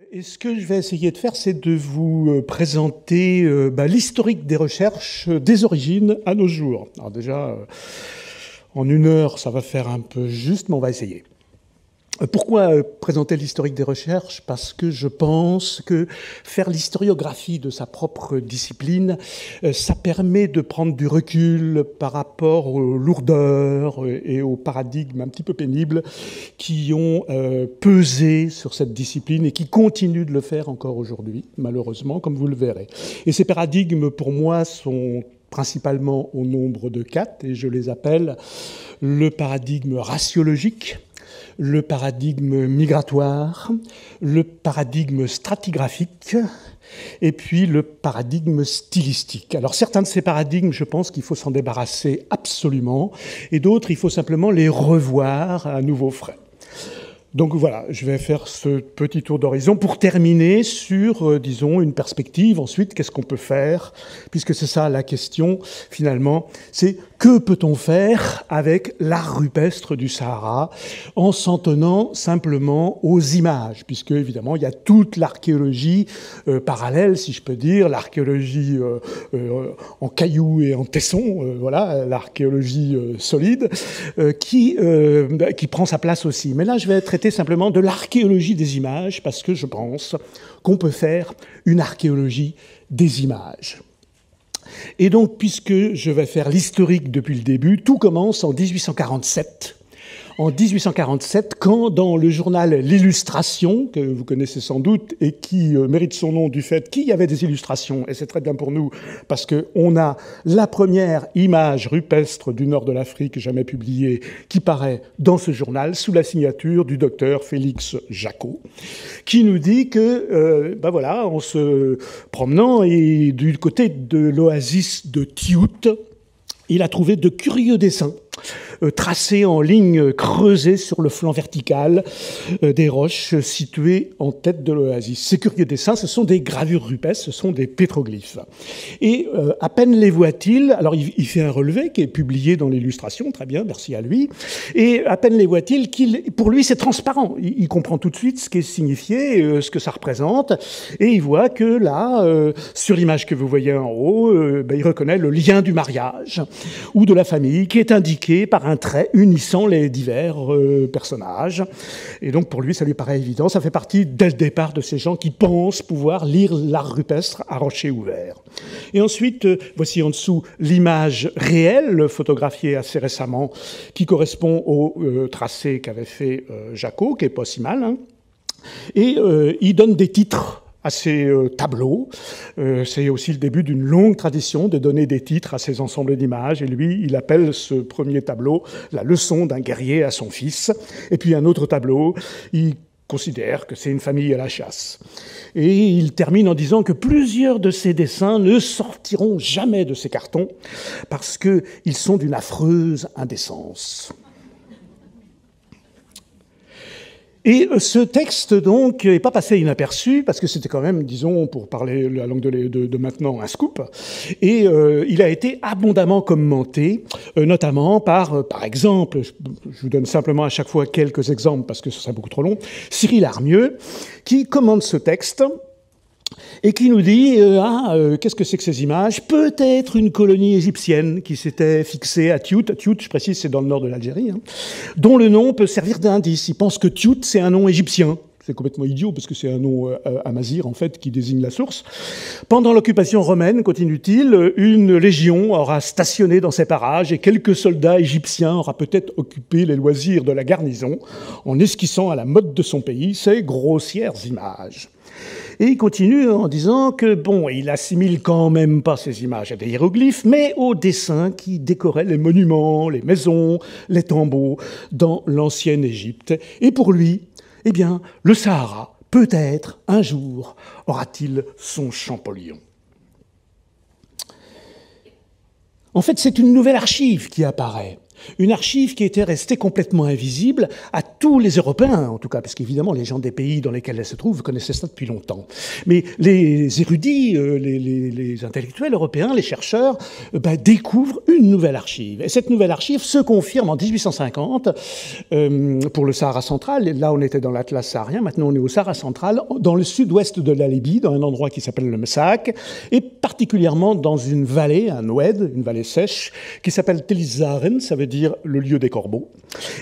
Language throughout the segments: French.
Et ce que je vais essayer de faire, c'est de vous présenter l'historique des recherches des origines à nos jours. Alors déjà, en 1 heure, ça va faire un peu juste, mais on va essayer. Pourquoi présenter l'historique des recherches? Parce que je pense que faire l'historiographie de sa propre discipline, ça permet de prendre du recul par rapport aux lourdeurs et aux paradigmes un petit peu pénibles qui ont pesé sur cette discipline et qui continuent de le faire encore aujourd'hui, malheureusement, comme vous le verrez. Et ces paradigmes, pour moi, sont principalement au nombre de 4, et je les appelle le paradigme raciologique, le paradigme migratoire, le paradigme stratigraphique et puis le paradigme stylistique. Alors certains de ces paradigmes, je pense qu'il faut s'en débarrasser absolument, et d'autres, il faut simplement les revoir à nouveau frais. Donc voilà, je vais faire ce petit tour d'horizon pour terminer sur, disons, une perspective. Ensuite, qu'est-ce qu'on peut faire? Puisque c'est ça la question, finalement, c'est que peut-on faire avec l'art rupestre du Sahara en s'en tenant simplement aux images? Puisque, évidemment, il y a toute l'archéologie parallèle, si je peux dire, l'archéologie en cailloux et en tessons, voilà, l'archéologie solide, qui prend sa place aussi. Mais là, je vais traiter simplement de l'archéologie des images, parce que je pense qu'on peut faire une archéologie des images. Et donc, puisque je vais faire l'historique depuis le début, tout commence en 1847. En 1847, quand dans le journal L'Illustration, que vous connaissez sans doute, et qui mérite son nom du fait qu'il y avait des illustrations, et c'est très bien pour nous, parce qu'on a la première image rupestre du nord de l'Afrique jamais publiée, qui paraît dans ce journal, sous la signature du docteur Félix Jacot, qui nous dit que, voilà, en se promenant et du côté de l'oasis de Tiout, il a trouvé de curieux dessins tracés en lignes creusées sur le flanc vertical des roches situées en tête de l'oasis. Ces curieux dessins, ce sont des gravures rupestres, ce sont des pétroglyphes. Et à peine les voit-il, alors il fait un relevé qui est publié dans l'Illustration, très bien, merci à lui, et à peine les voit-il pour lui c'est transparent. Il comprend tout de suite ce qui est signifié, ce que ça représente, et il voit que là, sur l'image que vous voyez en haut, il reconnaît le lien du mariage ou de la famille qui est indiqué par un trait unissant les divers personnages. Et donc pour lui, ça lui paraît évident. Ça fait partie, dès le départ, de ces gens qui pensent pouvoir lire l'art rupestre à rocher ouvert. Et ensuite, voici en dessous l'image réelle, photographiée assez récemment, qui correspond au tracé qu'avait fait Jacot, qui est pas si mal. Hein. Et il donne des titres à ces tableaux. C'est aussi le début d'une longue tradition de donner des titres à ces ensembles d'images. Et lui, il appelle ce premier tableau « La leçon d'un guerrier à son fils ». Et puis un autre tableau, il considère que c'est une famille à la chasse. Et il termine en disant que plusieurs de ces dessins ne sortiront jamais de ces cartons parce qu'ils sont d'une affreuse indécence. Et ce texte, donc, n'est pas passé inaperçu, parce que c'était quand même, disons, pour parler la langue de maintenant, un scoop. Et il a été abondamment commenté, notamment par exemple, je vous donne simplement à chaque fois quelques exemples, parce que ce serait beaucoup trop long, Cyril Armieux, qui commente ce texte, et qui nous dit qu'est-ce que c'est que ces images? Peut-être une colonie égyptienne qui s'était fixée à Tiout. Tiout, je précise, c'est dans le nord de l'Algérie, hein, dont le nom peut servir d'indice. Il pense que Tiout, c'est un nom égyptien. C'est complètement idiot, parce que c'est un nom amazigh, en fait, qui désigne la source. Pendant l'occupation romaine, continue-t-il, une légion aura stationné dans ces parages et quelques soldats égyptiens aura peut-être occupé les loisirs de la garnison en esquissant à la mode de son pays ces grossières images. Et il continue en disant que, bon, il assimile quand même pas ces images à des hiéroglyphes, mais aux dessins qui décoraient les monuments, les maisons, les tombeaux dans l'ancienne Égypte. Et pour lui, eh bien, le Sahara, peut-être, un jour, aura-t-il son Champollion. En fait, c'est une nouvelle archive qui apparaît. Une archive qui était restée complètement invisible à tous les Européens, en tout cas, parce qu'évidemment, les gens des pays dans lesquels elle se trouve connaissaient ça depuis longtemps. Mais les érudits, les intellectuels européens, les chercheurs, découvrent une nouvelle archive. Et cette nouvelle archive se confirme en 1850 pour le Sahara central. Là, on était dans l'Atlas saharien, maintenant on est au Sahara central, dans le sud-ouest de la Libye, dans un endroit qui s'appelle le Messac, et particulièrement dans une vallée, un oued, une vallée sèche, qui s'appelle Tel Zaren, ça veut dire le lieu des corbeaux.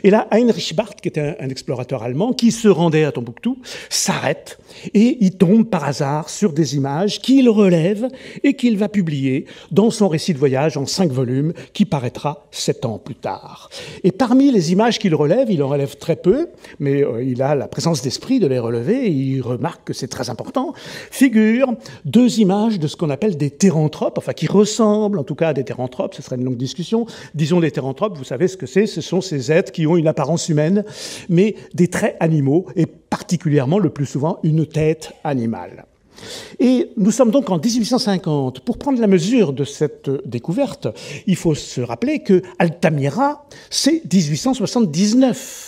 Et là, Heinrich Barth, qui était un explorateur allemand, qui se rendait à Tombouctou, s'arrête et il tombe par hasard sur des images qu'il relève et qu'il va publier dans son récit de voyage en 5 volumes qui paraîtra 7 ans plus tard. Et parmi les images qu'il relève, il en relève très peu, mais il a la présence d'esprit de les relever et il remarque que c'est très important, figurent 2 images de ce qu'on appelle des théranthropes, enfin qui ressemblent en tout cas à des théranthropes, ce serait une longue discussion. Disons les théranthropes, vous savez ce que c'est, ce sont ces êtres qui ont une apparence humaine, mais des traits animaux, et particulièrement, le plus souvent, une tête animale. Et nous sommes donc en 1850. Pour prendre la mesure de cette découverte, il faut se rappeler que Altamira, c'est 1879.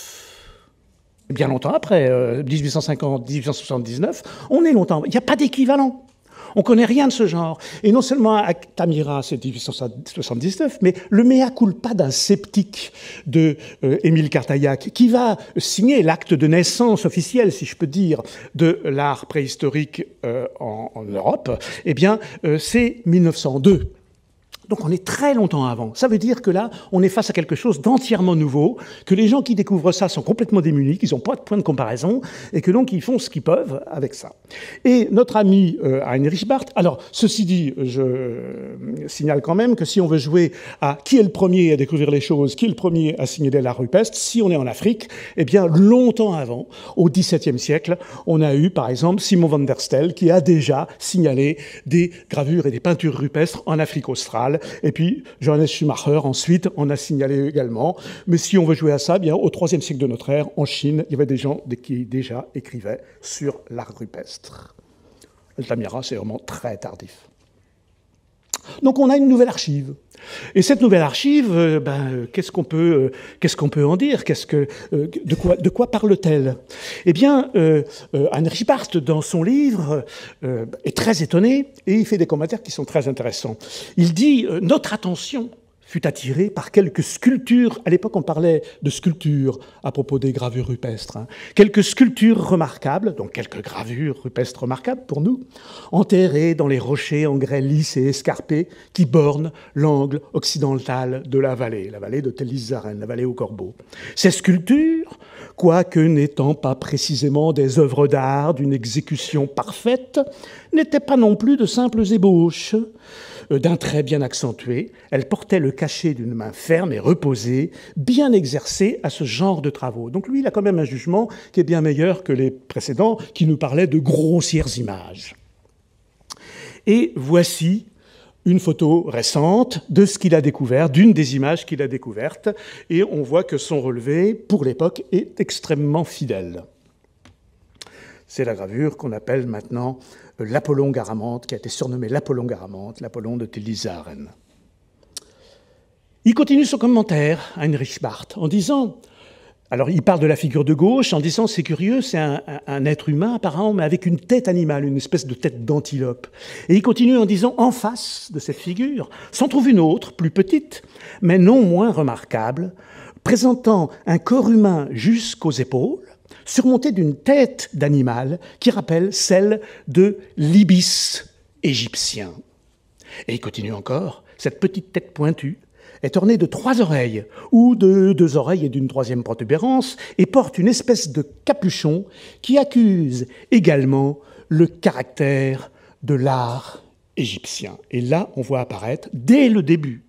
Bien longtemps après, 1850, 1879, on est longtemps. Il n'y a pas d'équivalent. On ne connaît rien de ce genre. Et non seulement Altamira, c'est 1879, mais le mea culpa d'un sceptique de Émile Cartaillac, qui va signer l'acte de naissance officiel, si je peux dire, de l'art préhistorique en Europe, eh bien, c'est 1902. Donc on est très longtemps avant. Ça veut dire que là, on est face à quelque chose d'entièrement nouveau, que les gens qui découvrent ça sont complètement démunis, qu'ils n'ont pas de point de comparaison, et que donc ils font ce qu'ils peuvent avec ça. Et notre ami Heinrich Barth, alors ceci dit, je signale quand même que si on veut jouer à qui est le premier à découvrir les choses, qui est le premier à signaler l'art rupestre, si on est en Afrique, eh bien longtemps avant, au XVIIe siècle, on a eu par exemple Simon van der Stel qui a déjà signalé des gravures et des peintures rupestres en Afrique australe. Et puis, Johannes Schumacher, ensuite, en a signalé également. Mais si on veut jouer à ça, bien, au IIIe siècle de notre ère, en Chine, il y avait des gens qui déjà écrivaient sur l'art rupestre. Altamira, c'est vraiment très tardif. Donc, on a une nouvelle archive. Et cette nouvelle archive, qu'est-ce qu'on peut en dire? De quoi parle-t-elle? Eh bien, Heinrich Barth, dans son livre, est très étonné et il fait des commentaires qui sont très intéressants. Il dit « Notre attention fut attirée par quelques sculptures ». À l'époque, on parlait de sculptures à propos des gravures rupestres. Quelques sculptures remarquables, donc quelques gravures rupestres remarquables pour nous, enterrées dans les rochers en grès lisse et escarpés qui bornent l'angle occidental de la vallée de Tel Zaren, la vallée aux corbeaux. Ces sculptures, quoique n'étant pas précisément des œuvres d'art d'une exécution parfaite, n'étaient pas non plus de simples ébauches. D'un trait bien accentué, elle portait le cachet d'une main ferme et reposée, bien exercée à ce genre de travaux. Donc lui, il a quand même un jugement qui est bien meilleur que les précédents, qui nous parlaient de grossières images. Et voici une photo récente de ce qu'il a découvert, d'une des images qu'il a découvertes, et on voit que son relevé, pour l'époque, est extrêmement fidèle. C'est la gravure qu'on appelle maintenant l'Apollon Garamante, qui a été surnommé l'Apollon Garamante, l'Apollon de Tel Zaren. Il continue son commentaire, Heinrich Barth, en disant, alors il parle de la figure de gauche, en disant, c'est curieux, c'est un être humain apparemment, mais avec une tête animale, une espèce de tête d'antilope. Et il continue en disant, en face de cette figure, s'en trouve une autre, plus petite, mais non moins remarquable, présentant un corps humain jusqu'aux épaules, surmontée d'une tête d'animal qui rappelle celle de l'ibis égyptien. Et il continue encore, cette petite tête pointue est ornée de 3 oreilles, ou de 2 oreilles et d'une 3e protubérance, et porte une espèce de capuchon qui accuse également le caractère de l'art égyptien. Et là, on voit apparaître, dès le début,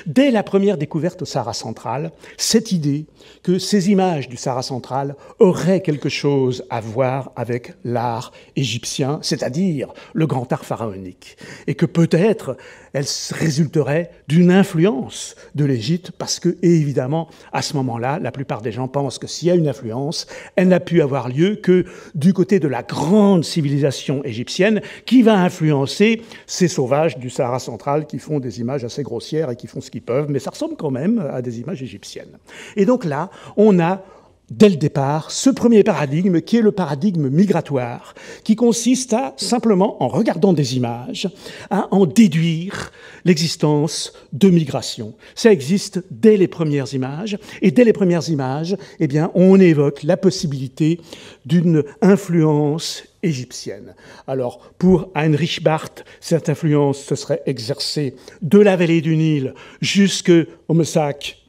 dès la première découverte au Sahara central, cette idée que ces images du Sahara central auraient quelque chose à voir avec l'art égyptien, c'est-à-dire le grand art pharaonique, et que peut-être elle résulterait d'une influence de l'Égypte, parce que, évidemment, à ce moment-là, la plupart des gens pensent que s'il y a une influence, elle n'a pu avoir lieu que du côté de la grande civilisation égyptienne qui va influencer ces sauvages du Sahara central qui font des images assez grossières et qui font ce qu'ils peuvent, mais ça ressemble quand même à des images égyptiennes. Et donc là, on a dès le départ, ce premier paradigme qui est le paradigme migratoire, qui consiste à, simplement, en regardant des images, à en déduire l'existence de migration. Ça existe dès les premières images, et dès les premières images, eh bien, on évoque la possibilité d'une influence égyptienne. Alors, pour Heinrich Barth, cette influence se serait exercée de la vallée du Nil jusqu'au Messac,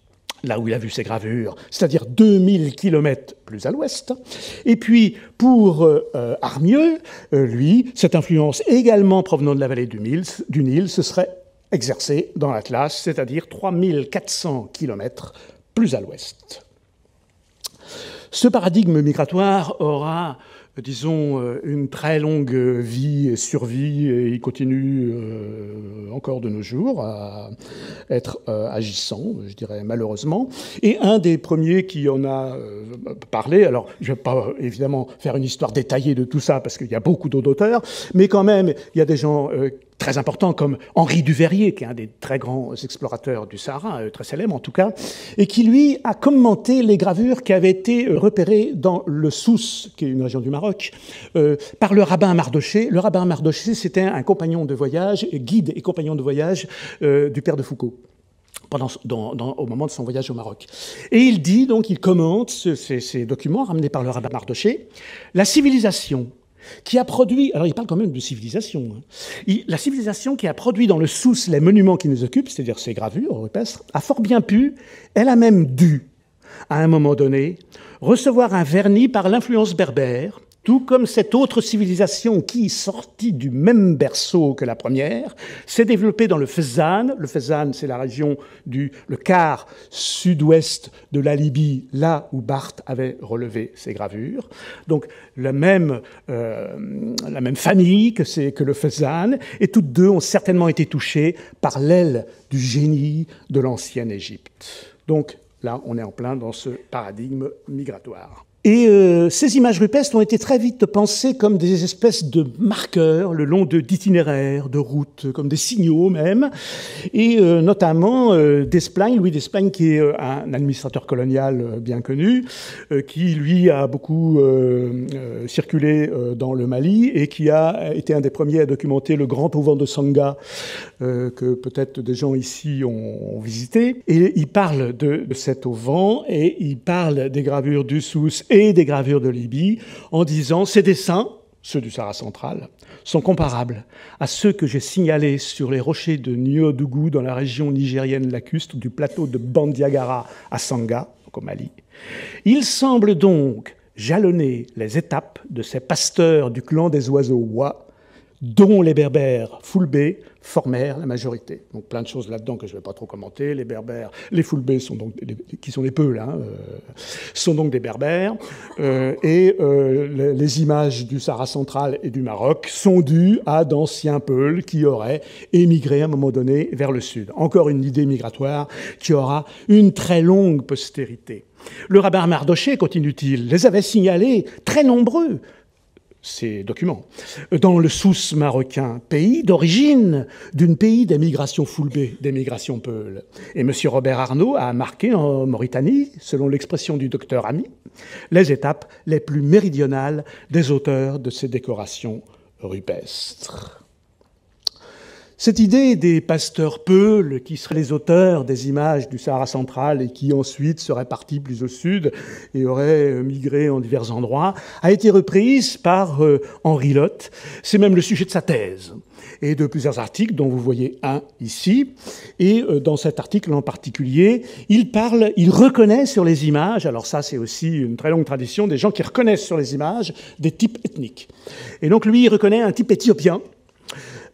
là où il a vu ses gravures, c'est-à-dire 2000 kilomètres plus à l'ouest. Et puis, pour Armieux, lui, cette influence également provenant de la vallée du Nil se serait exercée dans l'Atlas, c'est-à-dire 3400 kilomètres plus à l'ouest. Ce paradigme migratoire aura, disons, une très longue vie et survie, et il continue encore de nos jours à être agissant, je dirais malheureusement. Et un des premiers qui en a parlé, alors je ne vais pas évidemment faire une histoire détaillée de tout ça, parce qu'il y a beaucoup d'autres auteurs, mais quand même, il y a des gens très importants comme Henri Duveyrier, qui est un des très grands explorateurs du Sahara, très célèbre en tout cas, et qui, lui, a commenté les gravures qui avaient été repérées dans le Souss, qui est une région du Maroc, par le rabbin Mardoché. Le rabbin Mardoché, c'était un compagnon de voyage, guide et compagnon de voyage du père de Foucault, au moment de son voyage au Maroc. Et il dit, donc, il commente ces documents ramenés par le rabbin Mardoché, la civilisation qui a produit, alors il parle quand même de civilisation, la civilisation qui a produit dans le Souss les monuments qui nous occupent, c'est-à-dire ces gravures rupestres, a fort bien pu, elle a même dû, à un moment donné, recevoir un vernis par l'influence berbère, tout comme cette autre civilisation qui, sortie du même berceau que la première, s'est développée dans le Fezzan. Le Fezzan, c'est la région le quart sud-ouest de la Libye, là où Barth avait relevé ses gravures. Donc la même famille que le Fezzan, et toutes deux ont certainement été touchées par l'aile du génie de l'ancienne Égypte. Donc là, on est en plein dans ce paradigme migratoire. Et ces images rupestres ont été très vite pensées comme des espèces de marqueurs le long d'itinéraires, de routes, comme des signaux même. Et notamment Desplagne, Louis Desplagne, qui est un administrateur colonial bien connu, qui lui a beaucoup circulé dans le Mali et qui a été un des premiers à documenter le grand auvent de Sanga, que peut-être des gens ici ont visité. Et il parle de cet auvent et il parle des gravures du Souss et des gravures de Libye, en disant « Ces dessins, ceux du Sahara central, sont comparables à ceux que j'ai signalés sur les rochers de Nyodougou dans la région nigérienne lacustre du plateau de Bandiagara à Sanga, donc au Mali. Il semble donc jalonner les étapes de ces pasteurs du clan des oiseaux Wa, dont les Berbères Foulbé formèrent la majorité. Donc plein de choses là-dedans que je ne vais pas trop commenter. Les Berbères, les Foulbé, qui sont des Peuls, sont donc des Berbères. Les images du Sahara central et du Maroc sont dues à d'anciens Peuls qui auraient émigré à un moment donné vers le sud. Encore une idée migratoire qui aura une très longue postérité. Le rabbin Mardoché, continue-t-il, les avait signalés très nombreux, ces documents, dans le Souss marocain, pays d'origine d'un pays des migrations Foulbé, des migrations Peuls. Et M. Robert Arnault a marqué en Mauritanie, selon l'expression du docteur Ami, les étapes les plus méridionales des auteurs de ces décorations rupestres. Cette idée des pasteurs Peuls, qui seraient les auteurs des images du Sahara central et qui ensuite seraient partis plus au sud et auraient migré en divers endroits, a été reprise par Henri Lotte. C'est même le sujet de sa thèse et de plusieurs articles, dont vous voyez un ici. Et dans cet article en particulier, il reconnaît sur les images, alors ça c'est aussi une très longue tradition, des gens qui reconnaissent sur les images des types ethniques. Et donc lui, il reconnaît un type éthiopien,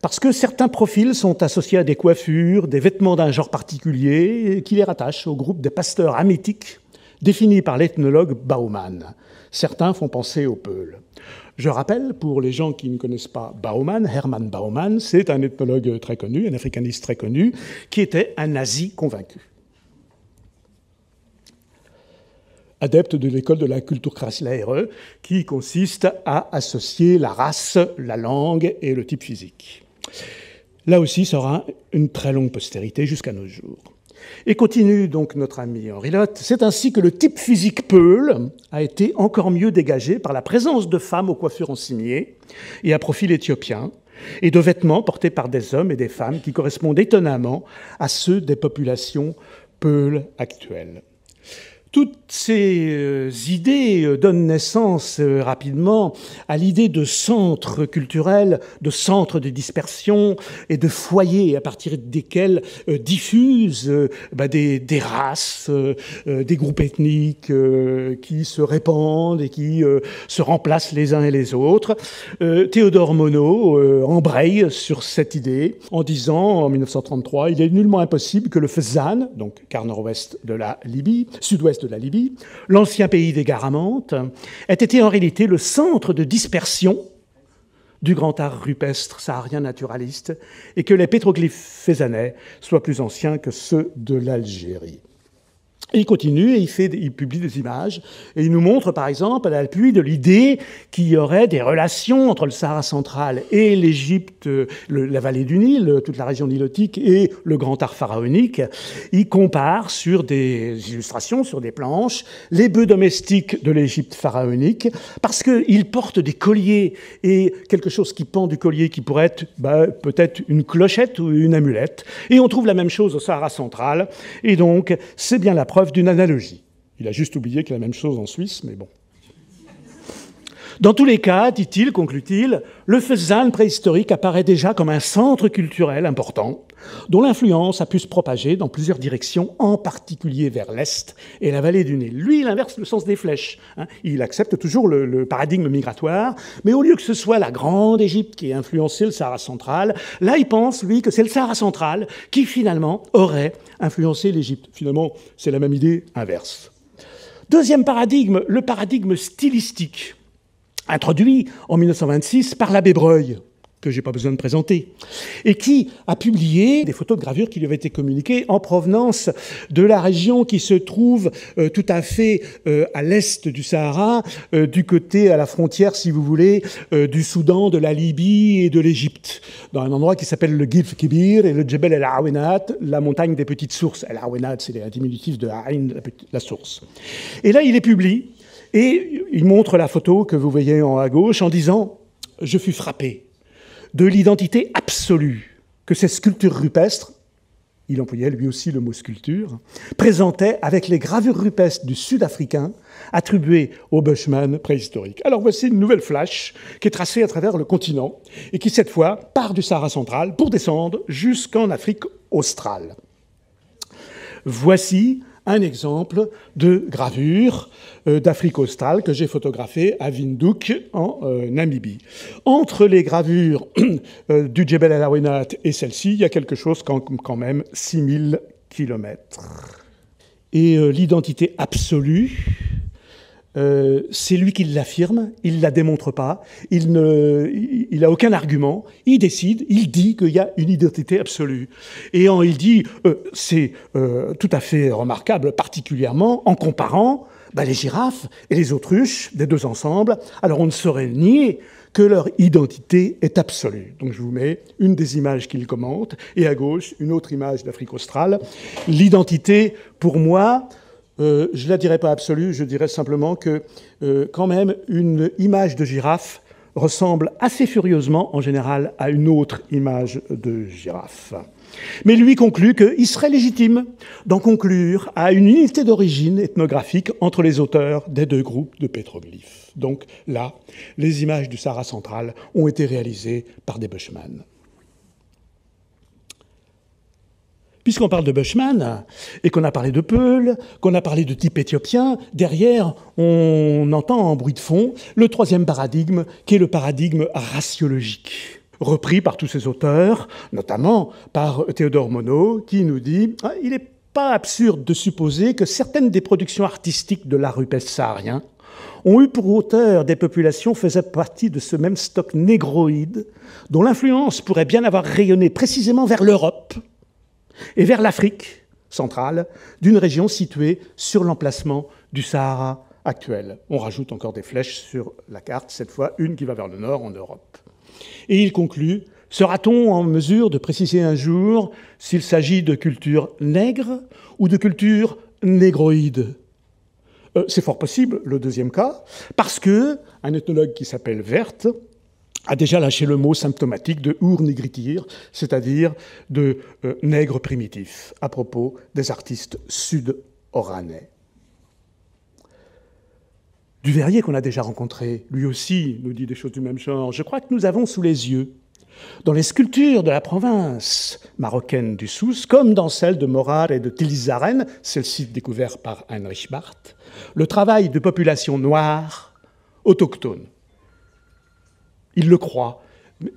parce que certains profils sont associés à des coiffures, des vêtements d'un genre particulier, qui les rattachent au groupe des pasteurs hamétiques, définis par l'ethnologue Baumann. Certains font penser aux Peuls. Je rappelle, pour les gens qui ne connaissent pas Baumann, Hermann Baumann, c'est un ethnologue très connu, un africaniste très connu, qui était un nazi convaincu. Adepte de l'école de la Kulturkreislehre, qui consiste à associer la race, la langue et le type physique. là aussi, ça aura une très longue postérité jusqu'à nos jours. Et continue donc notre ami Henri Lotte, c'est ainsi que le type physique Peul a été encore mieux dégagé par la présence de femmes aux coiffures en cimier et à profil éthiopien, et de vêtements portés par des hommes et des femmes qui correspondent étonnamment à ceux des populations Peul actuelles. Toutes ces idées donnent naissance rapidement à l'idée de centres culturels, de centres de dispersion et de foyers à partir desquels diffusent des races, des groupes ethniques qui se répandent et qui se remplacent les uns et les autres. Théodore Monod embraye sur cette idée en disant, en 1933, il est nullement impossible que le Fezzan, donc quart nord-ouest de la Libye, sud-ouest de la Libye, l'ancien pays des Garamantes, ait été en réalité le centre de dispersion du grand art rupestre saharien naturaliste et que les pétroglyphes fezzanais soient plus anciens que ceux de l'Algérie. Et il continue et il publie des images et il nous montre par exemple à l'appui de l'idée qu'il y aurait des relations entre le Sahara central et l'Égypte, la vallée du Nil, toute la région nilotique et le grand art pharaonique. Il compare sur des illustrations, sur des planches, les bœufs domestiques de l'Égypte pharaonique parce qu'ils portent des colliers et quelque chose qui pend du collier qui pourrait être peut-être une clochette ou une amulette. Et on trouve la même chose au Sahara central et donc c'est bien la preuve d'une analogie. Il a juste oublié qu'il y a la même chose en Suisse, mais bon. Dans tous les cas, dit-il, conclut-il, le Fezzan préhistorique apparaît déjà comme un centre culturel important, dont l'influence a pu se propager dans plusieurs directions, en particulier vers l'Est et la vallée du Nil. Lui, il inverse le sens des flèches. Il accepte toujours le paradigme migratoire, mais au lieu que ce soit la grande Égypte qui ait influencé le Sahara central, là, il pense, lui, que c'est le Sahara central qui, finalement, aurait influencé l'Égypte. Finalement, c'est la même idée inverse. Deuxième paradigme, le paradigme stylistique, introduit en 1926 par l'abbé Breuil, que je n'ai pas besoin de présenter, et qui a publié des photos de gravures qui lui avaient été communiquées en provenance de la région qui se trouve tout à fait à l'est du Sahara, du côté à la frontière, si vous voulez, du Soudan, de la Libye et de l'Égypte, dans un endroit qui s'appelle le Gilf Kibir et le Djebel El Aouenat, la montagne des petites sources. El Aouenat, c'est un diminutif de Aïn, la source. Et là, il les publie, et il montre la photo que vous voyez à gauche en disant « Je fus frappé de l'identité absolue que ces sculptures rupestres », il employait lui aussi le mot sculpture, présentaient avec les gravures rupestres du Sud-Africain attribuées au Bushman préhistorique. Alors voici une nouvelle flash qui est tracée à travers le continent et qui cette fois part du Sahara central pour descendre jusqu'en Afrique australe. Voici un exemple de gravure d'Afrique australe que j'ai photographié à Windhoek en Namibie. Entre les gravures du Djebel El Aouenat et celle-ci, il y a quelque chose quand même 6000 kilomètres. Et l'identité absolue, c'est lui qui l'affirme, il ne la démontre pas, il n'a aucun argument, il décide, il dit qu'il y a une identité absolue. Et il dit, c'est tout à fait remarquable, particulièrement en comparant les girafes et les autruches des deux ensembles. Alors on ne saurait nier que leur identité est absolue. Donc je vous mets une des images qu'il commente, et à gauche, une autre image d'Afrique australe. L'identité, pour moi, je ne la dirais pas absolue, je dirais simplement que quand même une image de girafe ressemble assez furieusement en général à une autre image de girafe. Mais lui conclut qu'il serait légitime d'en conclure à une unité d'origine ethnographique entre les auteurs des deux groupes de pétroglyphes. Donc là, les images du Sahara central ont été réalisées par des Bushman. Puisqu'on parle de Bushman, et qu'on a parlé de Peul, qu'on a parlé de type éthiopien, derrière, on entend en bruit de fond le troisième paradigme, qui est le paradigme raciologique, repris par tous ces auteurs, notamment par Théodore Monod, qui nous dit « Il n'est pas absurde de supposer que certaines des productions artistiques de l'art rupestre saharien ont eu pour auteur des populations faisant partie de ce même stock négroïde, dont l'influence pourrait bien avoir rayonné précisément vers l'Europe, et vers l'Afrique centrale, d'une région située sur l'emplacement du Sahara actuel. On rajoute encore des flèches sur la carte, cette fois une qui va vers le nord, en Europe. Et il conclut Sera-t-on en mesure de préciser un jour s'il s'agit de culture nègre ou de culture négroïde? C'est fort possible, le deuxième cas, parce qu'un ethnologue qui s'appelle Werth a déjà lâché le mot symptomatique de Ur nigritir, c'est-à-dire de nègre primitif, à propos des artistes sud-oranais. Duveyrier, qu'on a déjà rencontré, lui aussi nous dit des choses du même genre. Je crois que nous avons sous les yeux, dans les sculptures de la province marocaine du Souss, comme dans celles de Morar et de Tilzaren, celle-ci découverte par Heinrich Barth, le travail de populations noires autochtones. Il le croit,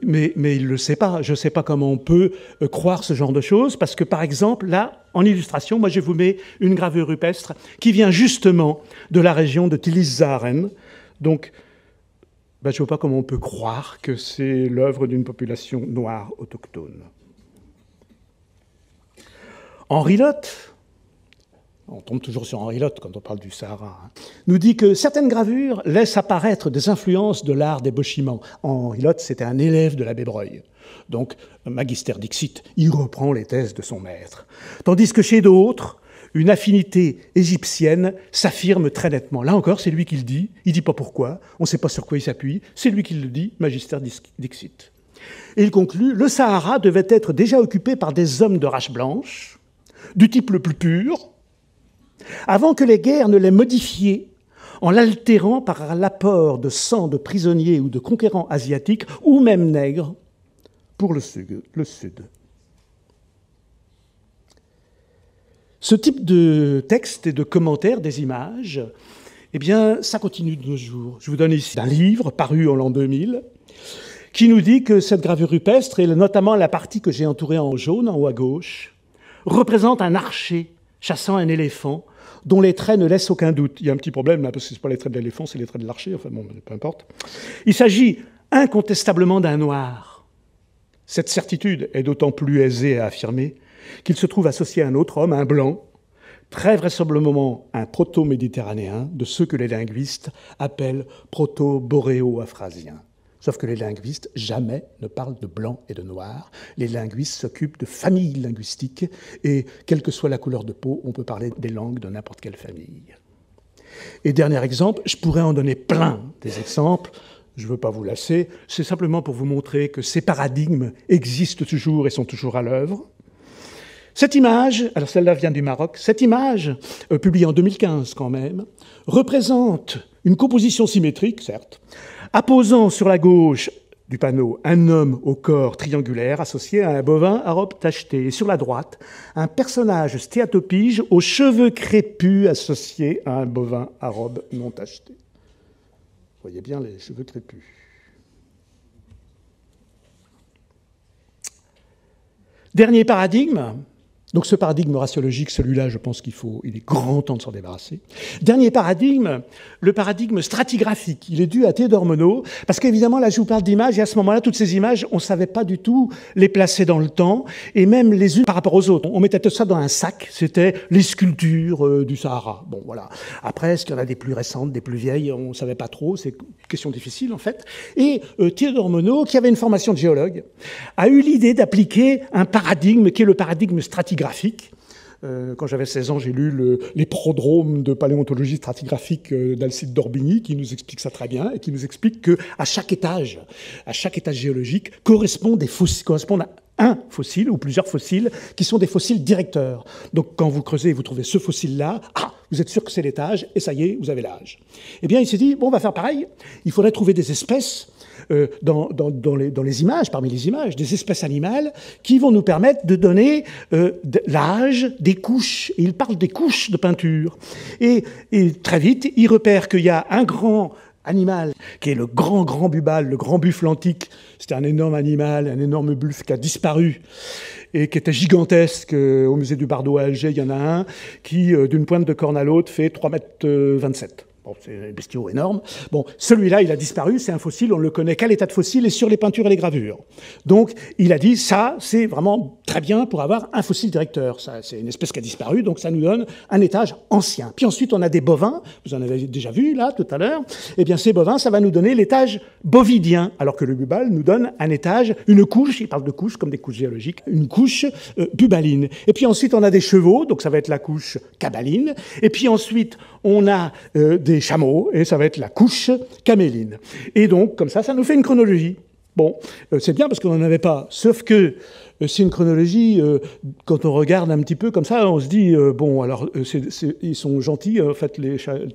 mais il ne le sait pas. Je ne sais pas comment on peut croire ce genre de choses, parce que, par exemple, là, en illustration, moi, je vous mets une gravure rupestre qui vient justement de la région de Tilzaren. Donc, je ne vois pas comment on peut croire que c'est l'œuvre d'une population noire autochtone. Henri Lotte, on tombe toujours sur Henri Lotte quand on parle du Sahara, nous dit que certaines gravures laissent apparaître des influences de l'art des bâchiments. Henri Lotte, c'était un élève de l'abbé Breuil. Donc, Magister Dixit, il reprend les thèses de son maître. Tandis que chez d'autres, une affinité égyptienne s'affirme très nettement. Là encore, c'est lui qui le dit. Il ne dit pas pourquoi, on ne sait pas sur quoi il s'appuie. C'est lui qui le dit, Magister Dixit. Et il conclut, le Sahara devait être déjà occupé par des hommes de race blanche, du type le plus pur, avant que les guerres ne l'aient modifié en l'altérant par l'apport de sang de prisonniers ou de conquérants asiatiques, ou même nègres, pour le Sud. Ce type de texte et de commentaires des images, eh bien, ça continue de nos jours. Je vous donne ici un livre paru en l'an 2000 qui nous dit que cette gravure rupestre, et notamment la partie que j'ai entourée en jaune, en haut à gauche, représente un archer chassant un éléphant dont les traits ne laissent aucun doute. Il y a un petit problème, là, parce que ce n'est pas les traits de l'éléphant, c'est les traits de l'archer, enfin bon, peu importe. Il s'agit incontestablement d'un noir. Cette certitude est d'autant plus aisée à affirmer qu'il se trouve associé à un autre homme, un blanc, très vraisemblablement un proto-méditerranéen, de ceux que les linguistes appellent proto-boréo-afrasiens. Sauf que les linguistes jamais ne parlent de blanc et de noir. Les linguistes s'occupent de familles linguistiques et, quelle que soit la couleur de peau, on peut parler des langues de n'importe quelle famille. Et dernier exemple, je pourrais en donner plein des exemples, je ne veux pas vous lasser, c'est simplement pour vous montrer que ces paradigmes existent toujours et sont toujours à l'œuvre. Cette image, alors celle-là vient du Maroc, cette image, publiée en 2015 quand même, représente une composition symétrique, certes, apposant sur la gauche du panneau un homme au corps triangulaire associé à un bovin à robe tachetée, et sur la droite, un personnage stéatopige aux cheveux crépus associé à un bovin à robe non tachetée. Vous voyez bien les cheveux crépus. Dernier paradigme. Donc ce paradigme raciologique, celui-là, je pense il est grand temps de s'en débarrasser. Dernier paradigme, le paradigme stratigraphique. Il est dû à Théodore Monod, parce qu'évidemment, là, je vous parle d'images, et à ce moment-là, toutes ces images, on ne savait pas du tout les placer dans le temps, et même les unes par rapport aux autres. On mettait tout ça dans un sac, c'était les sculptures du Sahara. Bon, voilà. Après, est-ce qu'il y en a des plus récentes, des plus vieilles? On ne savait pas trop, c'est une question difficile, en fait. Et Théodore Monod, qui avait une formation de géologue, a eu l'idée d'appliquer un paradigme qui est le paradigme stratigraphique. Quand j'avais 16 ans, j'ai lu les prodromes de paléontologie stratigraphique d'Alcide d'Orbigny, qui nous explique ça très bien, et qui nous explique qu'à chaque étage géologique, correspondent à un fossile ou plusieurs fossiles qui sont des fossiles directeurs. Donc quand vous creusez et vous trouvez ce fossile-là, vous êtes sûr que c'est l'étage, et ça y est, vous avez l'âge. Eh bien, il s'est dit, bon, on va faire pareil, il faudrait trouver des espèces dans les images, parmi les images, des espèces animales qui vont nous permettre de donner l'âge des couches. Et il parle des couches de peinture. Et très vite, il repère qu'il y a un grand animal qui est le grand bubal, le grand buffle antique. C'était un énorme animal, un énorme buffle qui a disparu et qui était gigantesque. Au musée du Bardo à Alger, il y en a un qui, d'une pointe de corne à l'autre, fait 3,27 m. Bon, c'est un bestiau énorme. Bon, celui-là, il a disparu, c'est un fossile, on ne le connaît qu'à l'état de fossile et sur les peintures et les gravures. Donc, il a dit, ça, c'est vraiment très bien pour avoir un fossile directeur. Ça, c'est une espèce qui a disparu, donc ça nous donne un étage ancien. Puis ensuite, on a des bovins, vous en avez déjà vu, là, tout à l'heure. Eh bien, ces bovins, ça va nous donner l'étage bovidien, alors que le bubal nous donne un étage, une couche, il parle de couches comme des couches géologiques, une couche bubaline. Et puis ensuite, on a des chevaux, donc ça va être la couche cabaline. Et puis ensuite, on a des chameaux, et ça va être la couche caméline. Et donc, comme ça nous fait une chronologie. Bon, c'est bien parce qu'on n'en avait pas. Sauf que c'est une chronologie, quand on regarde un petit peu comme ça, on se dit, bon, alors, ils sont gentils, en fait,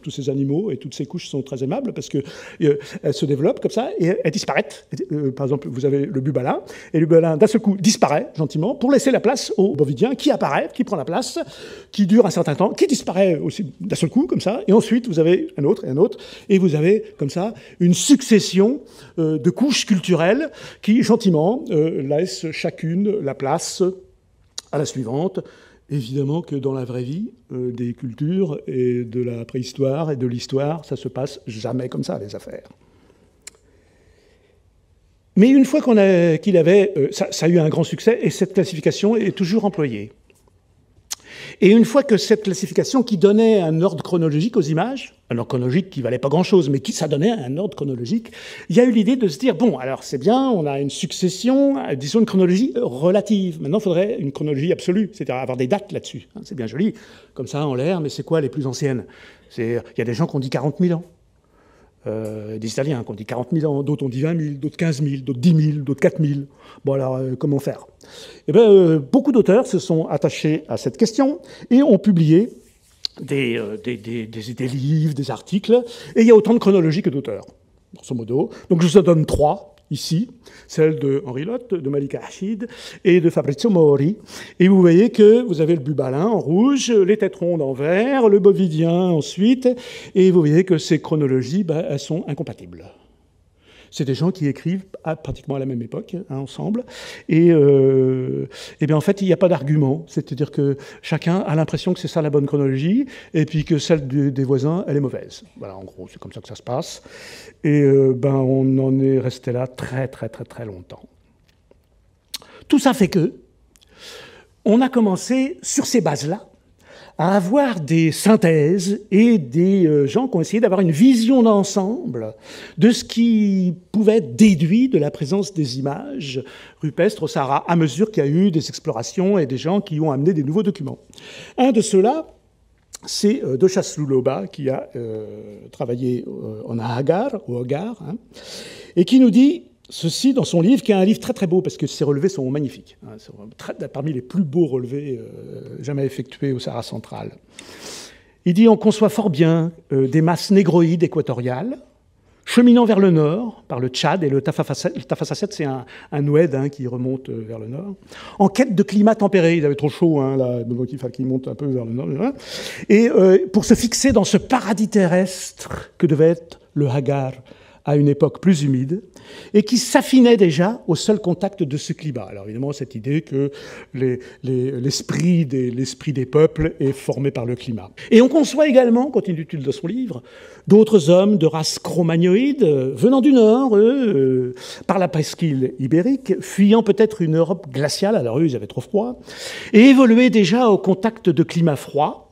tous ces animaux et toutes ces couches sont très aimables parce que elles se développent comme ça et elles disparaissent. Par exemple, vous avez le bubalin, et le bubalin, d'un seul coup, disparaît gentiment pour laisser la place au bovidien qui apparaît, qui prend la place, qui dure un certain temps, qui disparaît aussi d'un seul coup, comme ça, et ensuite, vous avez un autre, et vous avez, comme ça, une succession de couches culturelles qui, gentiment, laissent chacune la place à la suivante. Évidemment que dans la vraie vie, des cultures et de la préhistoire et de l'histoire, ça se passe jamais comme ça, les affaires. Mais une fois qu'il avait... ça a eu un grand succès, et cette classification est toujours employée. Et une fois que cette classification qui donnait un ordre chronologique aux images, un ordre chronologique qui valait pas grand-chose, mais ça donnait un ordre chronologique, il y a eu l'idée de se dire, bon, alors c'est bien, on a une succession, disons une chronologie relative. Maintenant, il faudrait une chronologie absolue, c'est-à-dire avoir des dates là-dessus. C'est bien joli, comme ça, en l'air, mais c'est quoi les plus anciennes? Il y a des gens qui ont dit 40 000 ans. Des Italiens qui ont dit 40 000 ans, d'autres ont dit 20 000, d'autres 15 000, d'autres 10 000, d'autres 4 000. Bon, alors, comment faire? Eh bien, beaucoup d'auteurs se sont attachés à cette question et ont publié des livres, des articles, et il y a autant de chronologies que d'auteurs, grosso modo. Donc, je vous en donne 3. Ici, celle de Henri Lotte, de Malika Achid et de Fabrizio Mori. Et vous voyez que vous avez le bubalin en rouge, les têtes rondes en vert, le bovidien ensuite, et vous voyez que ces chronologies, elles sont incompatibles. C'est des gens qui écrivent pratiquement à la même époque, ensemble. Et bien en fait, il n'y a pas d'argument. C'est-à-dire que chacun a l'impression que c'est ça la bonne chronologie, et puis que celle des voisins, elle est mauvaise. Voilà, en gros, c'est comme ça que ça se passe. Et on en est resté là très, très, très, très longtemps. Tout ça fait que on a commencé, sur ces bases-là, à avoir des synthèses et des gens qui ont essayé d'avoir une vision d'ensemble de ce qui pouvait être déduit de la présence des images rupestres au Sahara, à mesure qu'il y a eu des explorations et des gens qui ont amené des nouveaux documents. Un de ceux-là, c'est Dochas Luloba, qui a travaillé en Hagar, au Hogar, et qui nous dit ceci dans son livre, qui est un livre très très beau, parce que ses relevés sont magnifiques. C'est parmi les plus beaux relevés jamais effectués au Sahara central. Il dit « On conçoit fort bien des masses négroïdes équatoriales, cheminant vers le nord, par le Tchad, et le Tafasasset, c'est un oued qui remonte vers le nord, en quête de climat tempéré. Il avait trop chaud, là, donc il fallait qu'il monte un peu vers le nord. Et pour se fixer dans ce paradis terrestre que devait être le Hagar, à une époque plus humide, et qui s'affinait déjà au seul contact de ce climat. Alors évidemment, cette idée que l'esprit des peuples est formé par le climat. Et on conçoit également, continue-t-il dans son livre, d'autres hommes de race cro-magnoïde, venant du nord, par la presqu'île ibérique, fuyant peut-être une Europe glaciale, alors eux, ils avaient trop froid, et évoluaient déjà au contact de climats froids,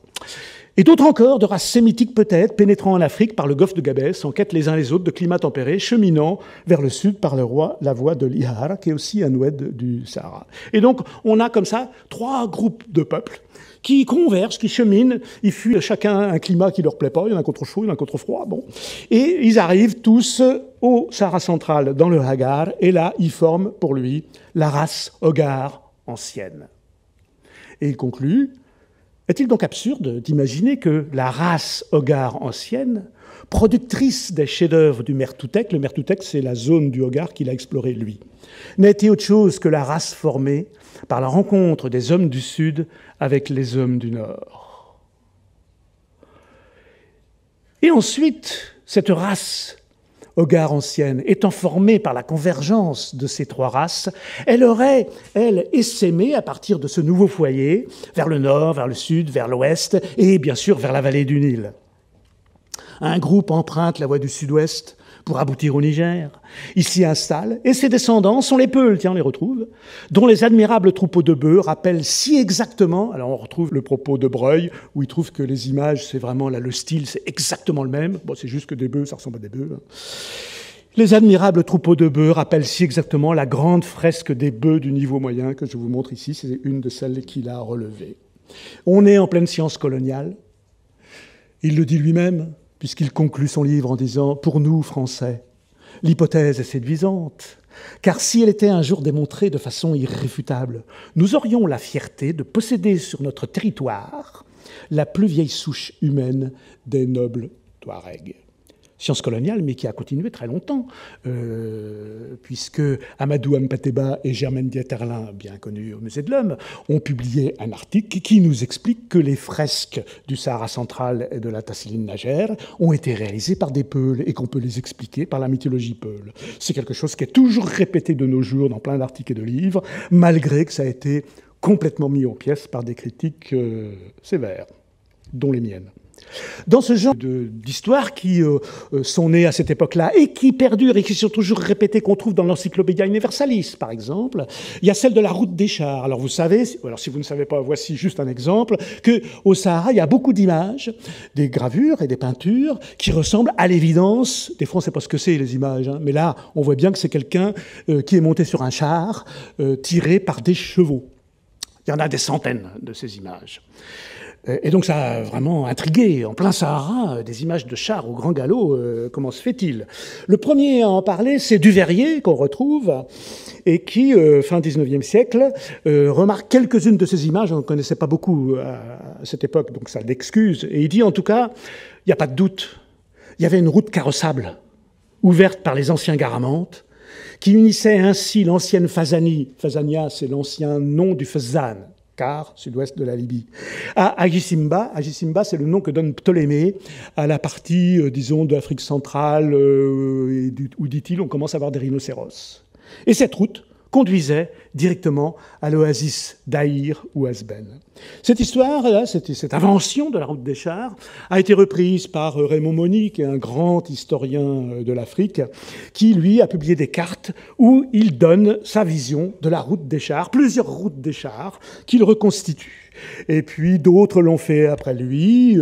et d'autres encore, de race sémitique peut-être, pénétrant en Afrique par le golfe de Gabès, en quête les uns les autres de climats tempérés, cheminant vers le sud par la voie de l'Ihara, qui est aussi un oued du Sahara. Et donc, on a comme ça 3 groupes de peuples qui convergent, qui cheminent, ils fuient chacun un climat qui leur plaît pas, il y en a un trop chaud, il y en a un trop froid, bon. Et ils arrivent tous au Sahara central, dans le Hagar, et là, ils forment pour lui la race Hogar ancienne. Et il conclut: est-il donc absurde d'imaginer que la race Hogar ancienne, productrice des chefs-d'œuvre du Mertoutek, le Mertoutek, c'est la zone du Hogar qu'il a explorée, lui, n'a été autre chose que la race formée par la rencontre des hommes du Sud avec les hommes du Nord. Et ensuite, cette race Hogar ancienne, étant formée par la convergence de ces 3 races, elle aurait, elle, essaimé à partir de ce nouveau foyer, vers le nord, vers le sud, vers l'ouest, et bien sûr vers la vallée du Nil. Un groupe emprunte la voie du sud-ouest pour aboutir au Niger. Il s'y installe, et ses descendants sont les Peuls, tiens, on les retrouve, dont les admirables troupeaux de bœufs rappellent si exactement, alors on retrouve le propos de Breuil, où il trouve que les images, c'est vraiment, là, le style, c'est exactement le même. Bon, c'est juste que des bœufs, ça ressemble à des bœufs. Les admirables troupeaux de bœufs rappellent si exactement la grande fresque des bœufs du niveau moyen que je vous montre ici. C'est une de celles qu'il a relevées. On est en pleine science coloniale. Il le dit lui-même, puisqu'il conclut son livre en disant « Pour nous, Français, l'hypothèse est séduisante, car si elle était un jour démontrée de façon irréfutable, nous aurions la fierté de posséder sur notre territoire la plus vieille souche humaine des nobles Touaregs. » Science coloniale, mais qui a continué très longtemps, puisque Amadou Hampâté-Bâ et Germaine Dieterlen, bien connus au Musée de l'Homme, ont publié un article qui nous explique que les fresques du Sahara central et de la Tasseline Nagère ont été réalisées par des Peuls et qu'on peut les expliquer par la mythologie Peul. C'est quelque chose qui est toujours répété de nos jours dans plein d'articles et de livres, malgré que ça a été complètement mis en pièces par des critiques sévères, dont les miennes. Dans ce genre d'histoires qui sont nées à cette époque-là et qui perdurent et qui sont toujours répétées, qu'on trouve dans l'Encyclopædia Universalis, par exemple, il y a celle de la route des chars. Alors vous savez, alors si vous ne savez pas, voici juste un exemple, qu'au Sahara, il y a beaucoup d'images, des gravures et des peintures qui ressemblent à l'évidence, des fois on ne sait pas ce que c'est les images, hein, mais là on voit bien que c'est quelqu'un qui est monté sur un char tiré par des chevaux. Il y en a des centaines de ces images. Et donc ça a vraiment intrigué. En plein Sahara, des images de chars au grand galop, comment se fait-il? Le premier à en parler, c'est Duveyrier, qu'on retrouve, et qui, fin 19e siècle, remarque quelques-unes de ces images. On ne connaissait pas beaucoup à cette époque, donc ça l'excuse. Et il dit, en tout cas, il n'y a pas de doute, il y avait une route carrossable, ouverte par les anciens Garamantes, qui unissait ainsi l'ancienne Fazanie, Fazania, c'est l'ancien nom du Fezzan, car sud-ouest de la Libye, à Agisimba. Agisimba, c'est le nom que donne Ptolémée à la partie, disons, de l'Afrique centrale, où, dit-il, on commence à avoir des rhinocéros. Et cette route conduisait directement à l'oasis d'Aïr ou Asben. Cette histoire-là, cette invention de la route des chars, a été reprise par Raymond Mony, qui est un grand historien de l'Afrique, qui, lui, a publié des cartes où il donne sa vision de la route des chars, plusieurs routes des chars qu'il reconstitue. Et puis d'autres l'ont fait après lui.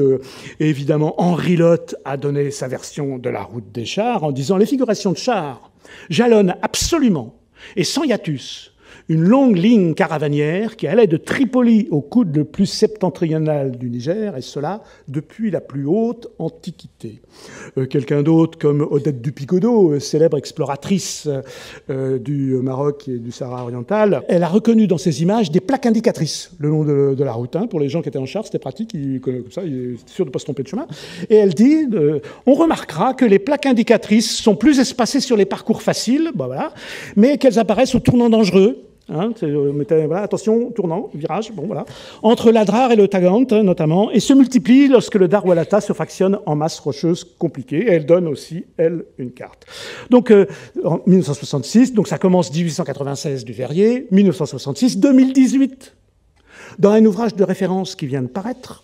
Évidemment, Henri Lotte a donné sa version de la route des chars en disant « Les figurations de chars jalonnent absolument et sans hiatus une longue ligne caravanière qui allait de Tripoli au coude le plus septentrional du Niger, et cela depuis la plus haute antiquité. » Quelqu'un d'autre comme Odette Dupicodo, célèbre exploratrice du Maroc et du Sahara oriental, elle a reconnu dans ces images des plaques indicatrices le long de la route. Pour les gens qui étaient en char, c'était pratique, comme ça, il est sûr de ne pas se tromper de chemin. Et elle dit, on remarquera que les plaques indicatrices sont plus espacées sur les parcours faciles, voilà, mais qu'elles apparaissent au tournant dangereux. Voilà, attention, tournant, virage, bon voilà, entre l'Adrar et le Tagant notamment, et se multiplient lorsque le Dar-Walata se fractionne en masse rocheuse compliquée. Et elle donne aussi, elle, une carte. Donc, en 1966, donc ça commence 1896 Duveyrier, 1966, 2018. Dans un ouvrage de référence qui vient de paraître,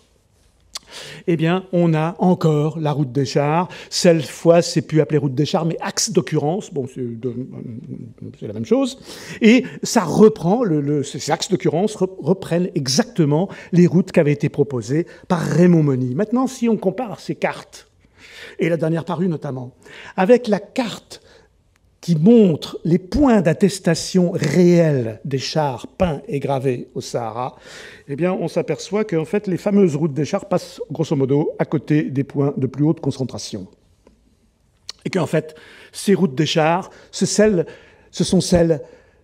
eh bien, on a encore la route des chars. Cette fois, c'est plus appelé route des chars, mais axe d'occurrence. Bon, c'est la même chose. Et ça reprend, ces axes d'occurrence reprennent exactement les routes qui avaient été proposées par Raymond Mony. Maintenant, si on compare ces cartes, et la dernière parue notamment, avec la carte qui montre les points d'attestation réels des chars peints et gravés au Sahara, eh bien, on s'aperçoit qu'en fait, les fameuses routes des chars passent, grosso modo, à côté des points de plus haute concentration. Et qu'en fait, ces routes des chars, ce sont celles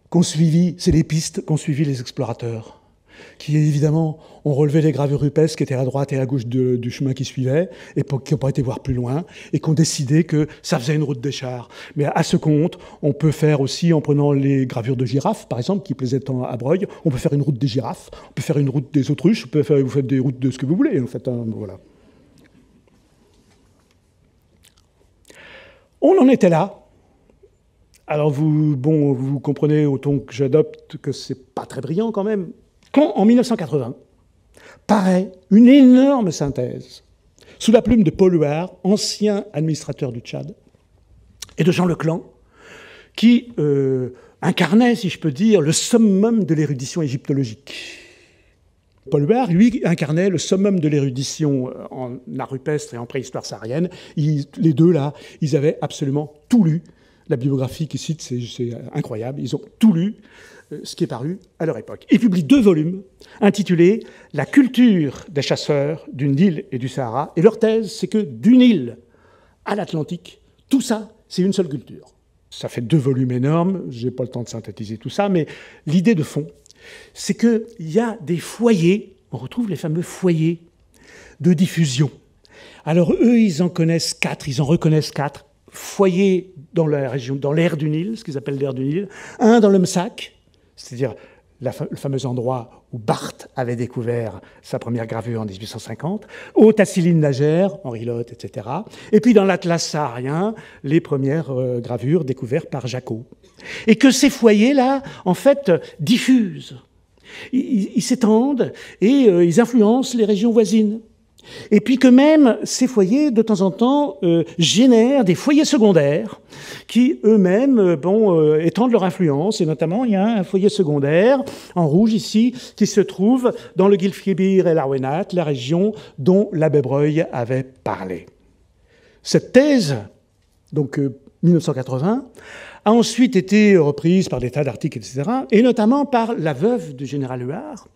qu'ont suivies, c'est les pistes qu'ont suivies les explorateurs, qui évidemment ont relevé les gravures rupestres qui étaient à droite et à gauche du chemin qui suivait, et qui n'ont pas été voir plus loin, et qui ont décidé que ça faisait une route des chars. Mais à ce compte, on peut faire aussi, en prenant les gravures de girafes, par exemple, qui plaisaient tant à Breuil, on peut faire une route des girafes, on peut faire une route des autruches, vous faites des routes de ce que vous voulez, en fait, voilà. On en était là. Alors vous comprenez au ton que j'adopte que c'est pas très brillant quand même. Quand, en 1980, paraît une énorme synthèse sous la plume de Paul Huard, ancien administrateur du Tchad, et de Jean Leclan, qui incarnait, si je peux dire, le summum de l'érudition égyptologique. Paul Huard, lui, incarnait le summum de l'érudition en art rupestre et en préhistoire saharienne. Les deux, là, ils avaient absolument tout lu. La bibliographie qu'ils citent, c'est incroyable. Ils ont tout lu, ce qui est paru à leur époque. Ils publient 2 volumes intitulés « La culture des chasseurs du Nil et du Sahara ». Et leur thèse, c'est que du Nil à l'Atlantique, tout ça, c'est une seule culture. Ça fait 2 volumes énormes, je n'ai pas le temps de synthétiser tout ça, mais l'idée de fond, c'est qu'il y a des foyers, on retrouve les fameux foyers de diffusion. Alors eux, ils en connaissent 4, ils en reconnaissent 4 foyers dans la région, dans l'aire du Nil, ce qu'ils appellent l'aire du Nil. Un dans le Msak, c'est-à-dire le fameux endroit où Barthes avait découvert sa première gravure en 1850, au Tassiline Nager, Henri Lotte, etc. Et puis dans l'Atlas saharien, les premières gravures découvertes par Jaco. Et que ces foyers-là, en fait, diffusent. Ils s'étendent et ils influencent les régions voisines. Et puis que même ces foyers, de temps en temps, génèrent des foyers secondaires qui, eux-mêmes, étendent leur influence. Et notamment, il y a un foyer secondaire, en rouge ici, qui se trouve dans le Guilf Kébir et l'Arwenat, la région dont l'abbé Breuil avait parlé. Cette thèse, donc 1980, a ensuite été reprise par des tas d'articles, etc., et notamment par la veuve du général Huard,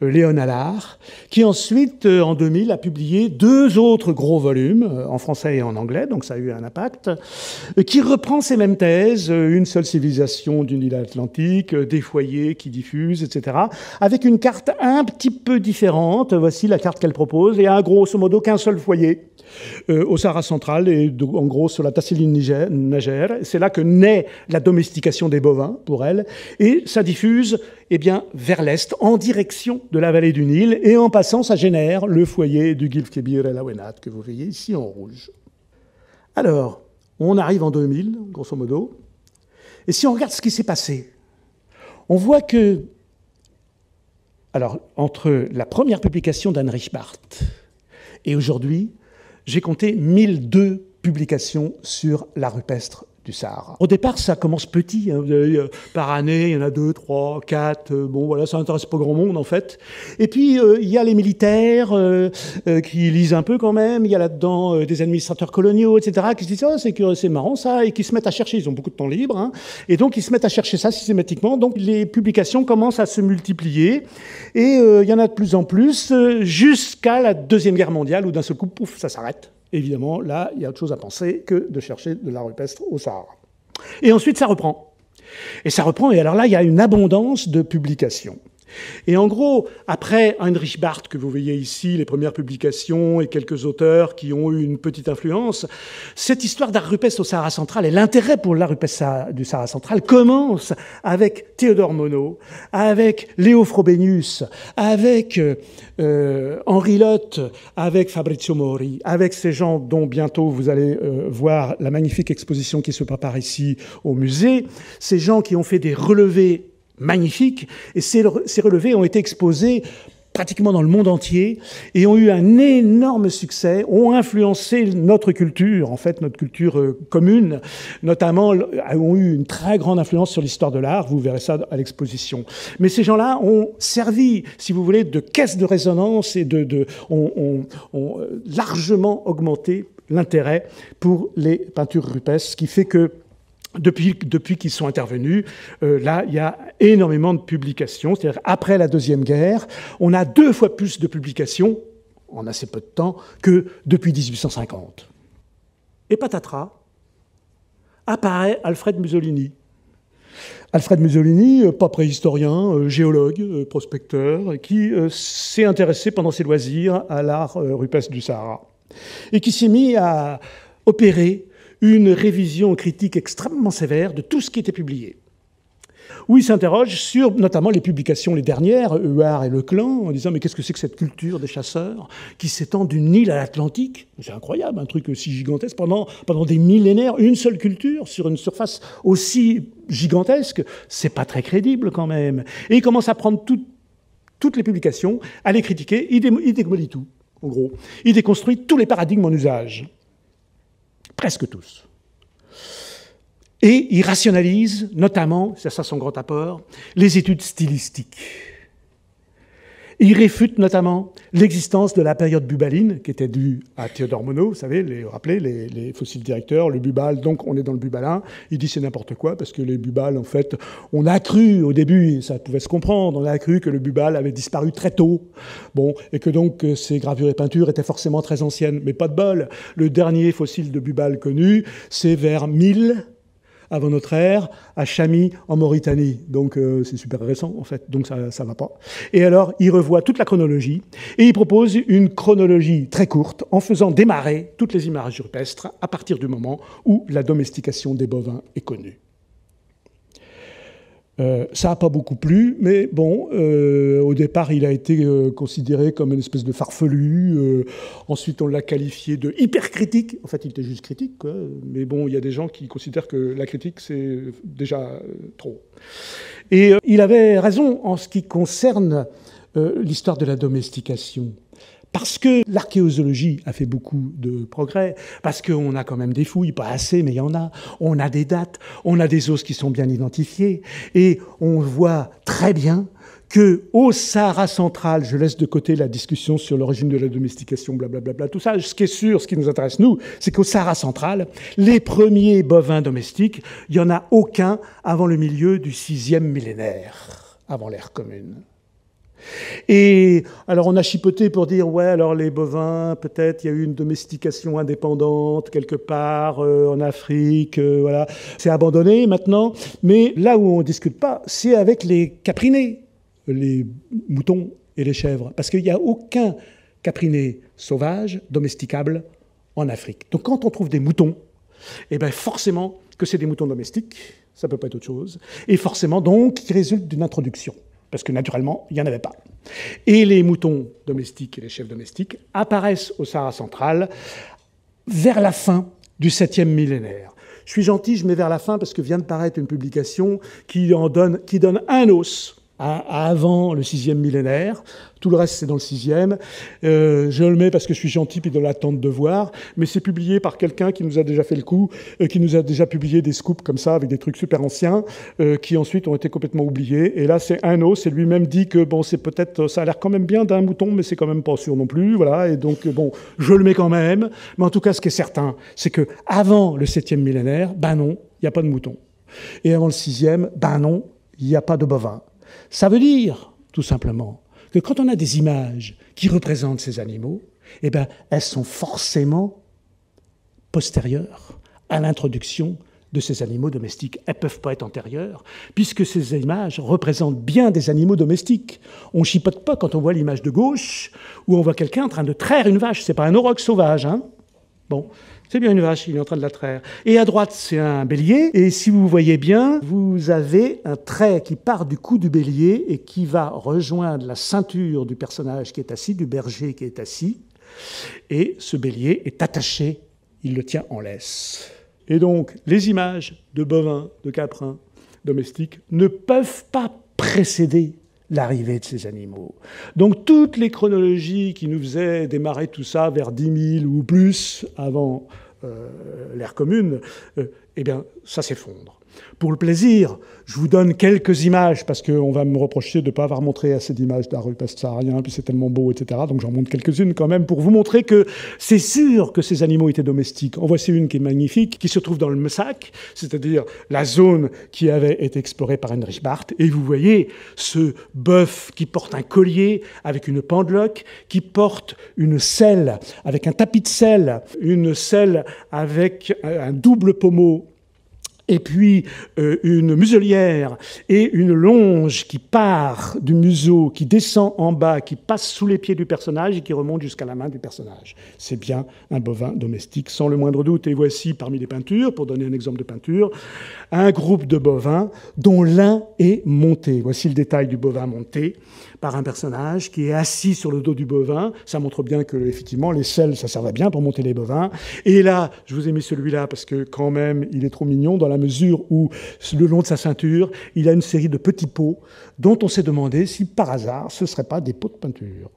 Léon Allard, qui ensuite, en 2000, a publié 2 autres gros volumes, en français et en anglais, donc ça a eu un impact, qui reprend ces mêmes thèses, une seule civilisation du Nil Atlantique, des foyers qui diffusent, etc., avec une carte un petit peu différente. Voici la carte qu'elle propose, et a grosso modo qu'un seul foyer au Sahara central, et en gros sur la Tassiline Nager. C'est là que naît la domestication des bovins pour elle, et ça diffuse vers l'est, en direction de la vallée du Nil, et en passant, ça génère le foyer du Guilf Kébir et l'Awenat, que vous voyez ici en rouge. Alors, on arrive en 2000, grosso modo, et si on regarde ce qui s'est passé, on voit que, alors, entre la première publication d'Heinrich Barth et aujourd'hui, j'ai compté 1002 publications sur l'art rupestre du Sahara. Au départ, ça commence petit. Par année, il y en a 2, 3, 4. Bon, voilà, ça n'intéresse pas grand monde, en fait. Et puis, il y a les militaires qui lisent un peu quand même. Il y a là-dedans des administrateurs coloniaux, etc., qui se disent « Oh, c'est marrant, ça », et qui se mettent à chercher. Ils ont beaucoup de temps libre. Hein, et donc, ils se mettent à chercher ça systématiquement. Donc, les publications commencent à se multiplier. Et il y en a de plus en plus, jusqu'à la Deuxième Guerre mondiale, où d'un seul coup, pouf, ça s'arrête. Évidemment, là, il y a autre chose à penser que de chercher de l'art rupestre au Sahara. Et ensuite, ça reprend. Et ça reprend, et alors là, il y a une abondance de publications. Et en gros, après Heinrich Barth, que vous voyez ici, les premières publications et quelques auteurs qui ont eu une petite influence, cette histoire d'art rupestre au Sahara central et l'intérêt pour l'art rupestre du Sahara central commence avec Théodore Monod, avec Léo Frobenius, avec Henri Lotte, avec Fabrizio Mori, avec ces gens dont bientôt vous allez voir la magnifique exposition qui se prépare ici au musée, ces gens qui ont fait des relevés magnifiques, et ces relevés ont été exposés pratiquement dans le monde entier et ont eu un énorme succès, ont influencé notre culture, en fait, notre culture commune, notamment ont eu une très grande influence sur l'histoire de l'art, vous verrez ça à l'exposition. Mais ces gens-là ont servi, si vous voulez, de caisse de résonance et ont largement augmenté l'intérêt pour les peintures rupestres, ce qui fait que depuis qu'ils sont intervenus, là, il y a énormément de publications. C'est-à-dire, après la Deuxième Guerre, on a 2 fois plus de publications, en assez peu de temps, que depuis 1850. Et patatras, apparaît Alfred Musolini. Alfred Musolini, pas préhistorien, géologue, prospecteur, qui s'est intéressé pendant ses loisirs à l'art rupestre du Sahara, et qui s'est mis à opérer une révision critique extrêmement sévère de tout ce qui était publié, où il s'interroge sur notamment les publications, les dernières, Huard et Leclan, en disant « Mais qu'est-ce que c'est que cette culture des chasseurs qui s'étend du Nil à l'Atlantique ?» C'est incroyable, un truc aussi gigantesque, pendant des millénaires, une seule culture sur une surface aussi gigantesque, c'est pas très crédible quand même. Et il commence à prendre toutes les publications, à les critiquer, il démolit tout. en gros. Il déconstruit tous les paradigmes en usage. Presque tous. Et il rationalise, notamment, c'est ça son grand apport, les études stylistiques. Il réfute notamment l'existence de la période bubaline, qui était due à Théodore Monod, vous savez, vous rappelez, les fossiles directeurs, le bubal, donc on est dans le bubalin. Il dit c'est n'importe quoi, parce que les bubales, en fait, on a cru au début, et ça pouvait se comprendre, on a cru que le bubal avait disparu très tôt, bon, et que donc ces gravures et peintures étaient forcément très anciennes. Mais pas de bol, le dernier fossile de bubal connu, c'est vers 1000 avant notre ère, à Chami, en Mauritanie. Donc c'est super récent, en fait, donc ça ne va pas. Et alors, il revoit toute la chronologie, et il propose une chronologie très courte, en faisant démarrer toutes les images rupestres à partir du moment où la domestication des bovins est connue. Ça n'a pas beaucoup plu, mais bon, au départ, il a été considéré comme une espèce de farfelu. Ensuite, on l'a qualifié de hypercritique. En fait, il était juste critique, quoi. Mais bon, il y a des gens qui considèrent que la critique, c'est déjà trop. Et il avait raison en ce qui concerne l'histoire de la domestication. Parce que l'archéozoologie a fait beaucoup de progrès, parce qu'on a quand même des fouilles, pas assez, mais il y en a. On a des dates, on a des os qui sont bien identifiés, et on voit très bien qu'au Sahara central, je laisse de côté la discussion sur l'origine de la domestication, blablabla, tout ça. Ce qui est sûr, ce qui nous intéresse, nous, c'est qu'au Sahara central, les premiers bovins domestiques, il n'y en a aucun avant le milieu du 6e millénaire, avant l'ère commune. Et alors on a chipoté pour dire ouais alors les bovins peut-être il y a eu une domestication indépendante quelque part en Afrique voilà c'est abandonné maintenant mais là où on discute pas c'est avec les caprinés les moutons et les chèvres parce qu'il n'y a aucun capriné sauvage domesticable en Afrique donc quand on trouve des moutons eh ben forcément que c'est des moutons domestiques ça peut pas être autre chose et forcément donc qui résulte d'une introduction. Parce que naturellement, il n'y en avait pas. Et les moutons domestiques et les chèvres domestiques apparaissent au Sahara central vers la fin du 7e millénaire. Je suis gentil, je mets vers la fin parce que vient de paraître une publication qui donne un os avant le 6e millénaire. Tout le reste, c'est dans le 6e. Je le mets parce que je suis gentil puis dans l'attente de voir. Mais c'est publié par quelqu'un qui nous a déjà fait le coup, qui nous a déjà publié des scoops comme ça, avec des trucs super anciens, qui ensuite ont été complètement oubliés. Et là, c'est un os. Et lui-même dit que bon, c'est peut-être, ça a l'air quand même bien d'un mouton, mais c'est quand même pas sûr non plus. Voilà. Et donc, bon, je le mets quand même. Mais en tout cas, ce qui est certain, c'est que avant le 7e millénaire, ben non, il n'y a pas de mouton. Et avant le 6e, ben non, il n'y a pas de bovins. Ça veut dire, tout simplement, que quand on a des images qui représentent ces animaux, eh ben, elles sont forcément postérieures à l'introduction de ces animaux domestiques. Elles ne peuvent pas être antérieures, puisque ces images représentent bien des animaux domestiques. On ne chipote pas quand on voit l'image de gauche, où on voit quelqu'un en train de traire une vache. Ce n'est pas un auroch sauvage, hein. Bon, c'est bien une vache, il est en train de la traire. Et à droite, c'est un bélier. Et si vous voyez bien, vous avez un trait qui part du cou du bélier et qui va rejoindre la ceinture du personnage qui est assis, du berger qui est assis. Et ce bélier est attaché, il le tient en laisse. Et donc, les images de bovins, de caprins domestiques ne peuvent pas précéder l'arrivée de ces animaux. Donc toutes les chronologies qui nous faisaient démarrer tout ça vers 10 000 ou plus avant l'ère commune, eh bien, ça s'effondre. Pour le plaisir, je vous donne quelques images, parce qu'on va me reprocher de ne pas avoir montré assez d'images d'art rupestre saharien, puis c'est tellement beau, etc. Donc j'en montre quelques-unes quand même pour vous montrer que c'est sûr que ces animaux étaient domestiques. En voici une qui est magnifique, qui se trouve dans le Messac, c'est-à-dire la zone qui avait été explorée par Heinrich Barth. Et vous voyez ce bœuf qui porte un collier avec une pendeloque, qui porte une selle avec un tapis de selle, une selle avec un double pommeau, et puis une muselière et une longe qui part du museau, qui descend en bas, qui passe sous les pieds du personnage et qui remonte jusqu'à la main du personnage. C'est bien un bovin domestique, sans le moindre doute. Et voici, parmi les peintures, pour donner un exemple de peinture, un groupe de bovins dont l'un est monté. Voici le détail du bovin monté par un personnage qui est assis sur le dos du bovin. Ça montre bien que, effectivement, les selles, ça servait bien pour monter les bovins. Et là, je vous ai mis celui-là parce que, quand même, il est trop mignon dans la mesure où, le long de sa ceinture, il a une série de petits pots dont on s'est demandé si, par hasard, ce ne seraient pas des pots de peinture.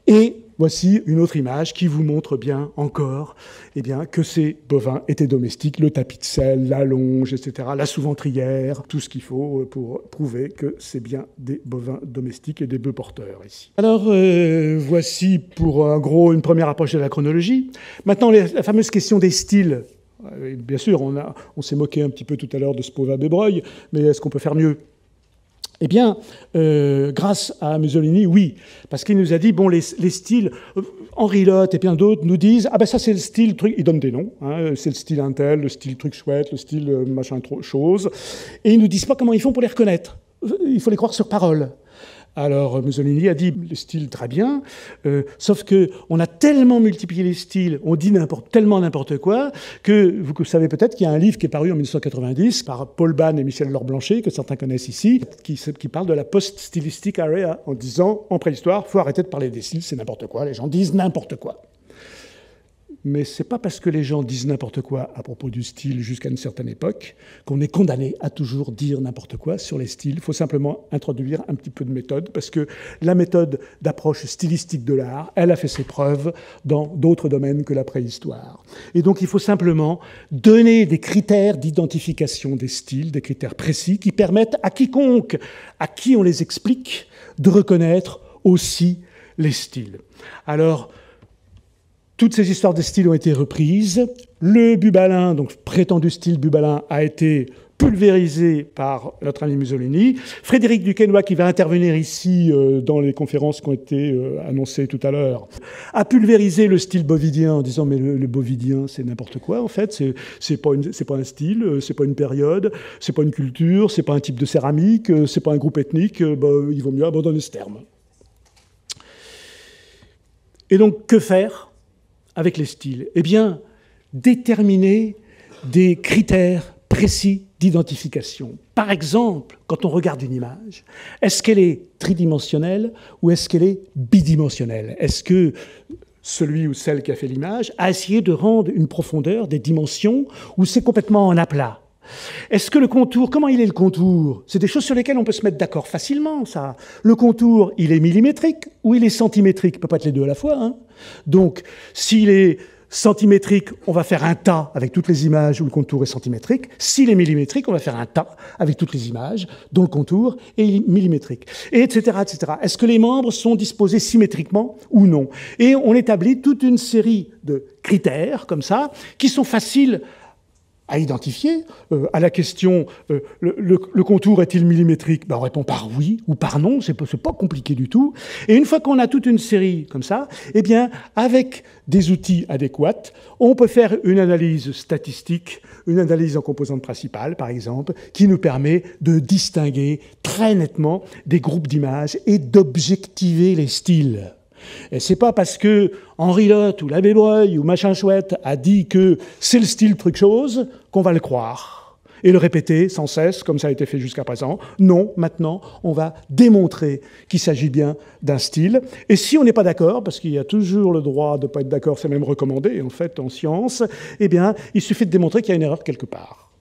Et voici une autre image qui vous montre bien encore que ces bovins étaient domestiques, le tapis de sel, la longe, etc., la sous-ventrière, tout ce qu'il faut pour prouver que c'est bien des bovins domestiques et des bœufs porteurs ici. Alors voici pour en gros une première approche de la chronologie. Maintenant la fameuse question des styles. Bien sûr, on s'est moqué un petit peu tout à l'heure de Spova Bebreuil, mais est-ce qu'on peut faire mieux ? Eh bien, grâce à Mussolini, oui, parce qu'il nous a dit, bon, les styles, Henri Lotte et plein d'autres nous disent, ah ben ça c'est le style truc, ils donnent des noms, hein, c'est le style intel, le style truc chouette, le style machin chose, et ils nous disent pas comment ils font pour les reconnaître. Il faut les croire sur parole. Alors Mussolini a dit le style très bien, sauf que on a tellement multiplié les styles, on dit tellement n'importe quoi, que vous savez peut-être qu'il y a un livre qui est paru en 1990 par Paul Bann et Michel Laure-Blanchet, que certains connaissent ici, qui parle de la post-stylistic area, en disant, en préhistoire, il faut arrêter de parler des styles, c'est n'importe quoi, les gens disent n'importe quoi. Mais c'est pas parce que les gens disent n'importe quoi à propos du style jusqu'à une certaine époque qu'on est condamné à toujours dire n'importe quoi sur les styles. Il faut simplement introduire un petit peu de méthode, parce que la méthode d'approche stylistique de l'art, elle a fait ses preuves dans d'autres domaines que la préhistoire. Et donc il faut simplement donner des critères d'identification des styles, des critères précis qui permettent à quiconque, à qui on les explique, de reconnaître aussi les styles. Alors, toutes ces histoires de style ont été reprises. Le bubalin, donc prétendu style bubalin, a été pulvérisé par notre ami Mussolini. Frédéric Duquesnoy, qui va intervenir ici dans les conférences qui ont été annoncées tout à l'heure, a pulvérisé le style bovidien en disant mais le bovidien c'est n'importe quoi en fait, c'est pas un style, c'est pas une période, c'est pas une culture, c'est pas un type de céramique, c'est pas un groupe ethnique, il vaut mieux abandonner ce terme. Et donc que faire avec les styles? Eh bien, déterminer des critères précis d'identification. Par exemple, quand on regarde une image, est-ce qu'elle est tridimensionnelle ou est-ce qu'elle est bidimensionnelle? Est-ce que celui ou celle qui a fait l'image a essayé de rendre une profondeur, des dimensions, ou c'est complètement en aplat? Est-ce que le contour, comment il est le contour? C'est des choses sur lesquelles on peut se mettre d'accord facilement, ça. Le contour, il est millimétrique ou il est centimétrique? Il ne peut pas être les deux à la fois, hein. Donc, s'il est centimétrique, on va faire un tas avec toutes les images où le contour est centimétrique. S'il est millimétrique, on va faire un tas avec toutes les images dont le contour est millimétrique, et etc., etc. Est-ce que les membres sont disposés symétriquement ou non? Et on établit toute une série de critères, comme ça, qui sont faciles à identifier. À la question le contour est-il millimétrique, on répond par oui ou par non, c'est pas compliqué du tout. Et une fois qu'on a toute une série comme ça, eh bien, avec des outils adéquats, on peut faire une analyse statistique, une analyse en composantes principales, par exemple, qui nous permet de distinguer très nettement des groupes d'images et d'objectiver les styles. Et c'est pas parce que Henri Lotte ou l'abbé Breuil ou machin chouette a dit que c'est le style truc chose qu'on va le croire et le répéter sans cesse comme ça a été fait jusqu'à présent. Non, maintenant, on va démontrer qu'il s'agit bien d'un style. Et si on n'est pas d'accord, parce qu'il y a toujours le droit de ne pas être d'accord, c'est même recommandé en fait en science, eh bien, il suffit de démontrer qu'il y a une erreur quelque part.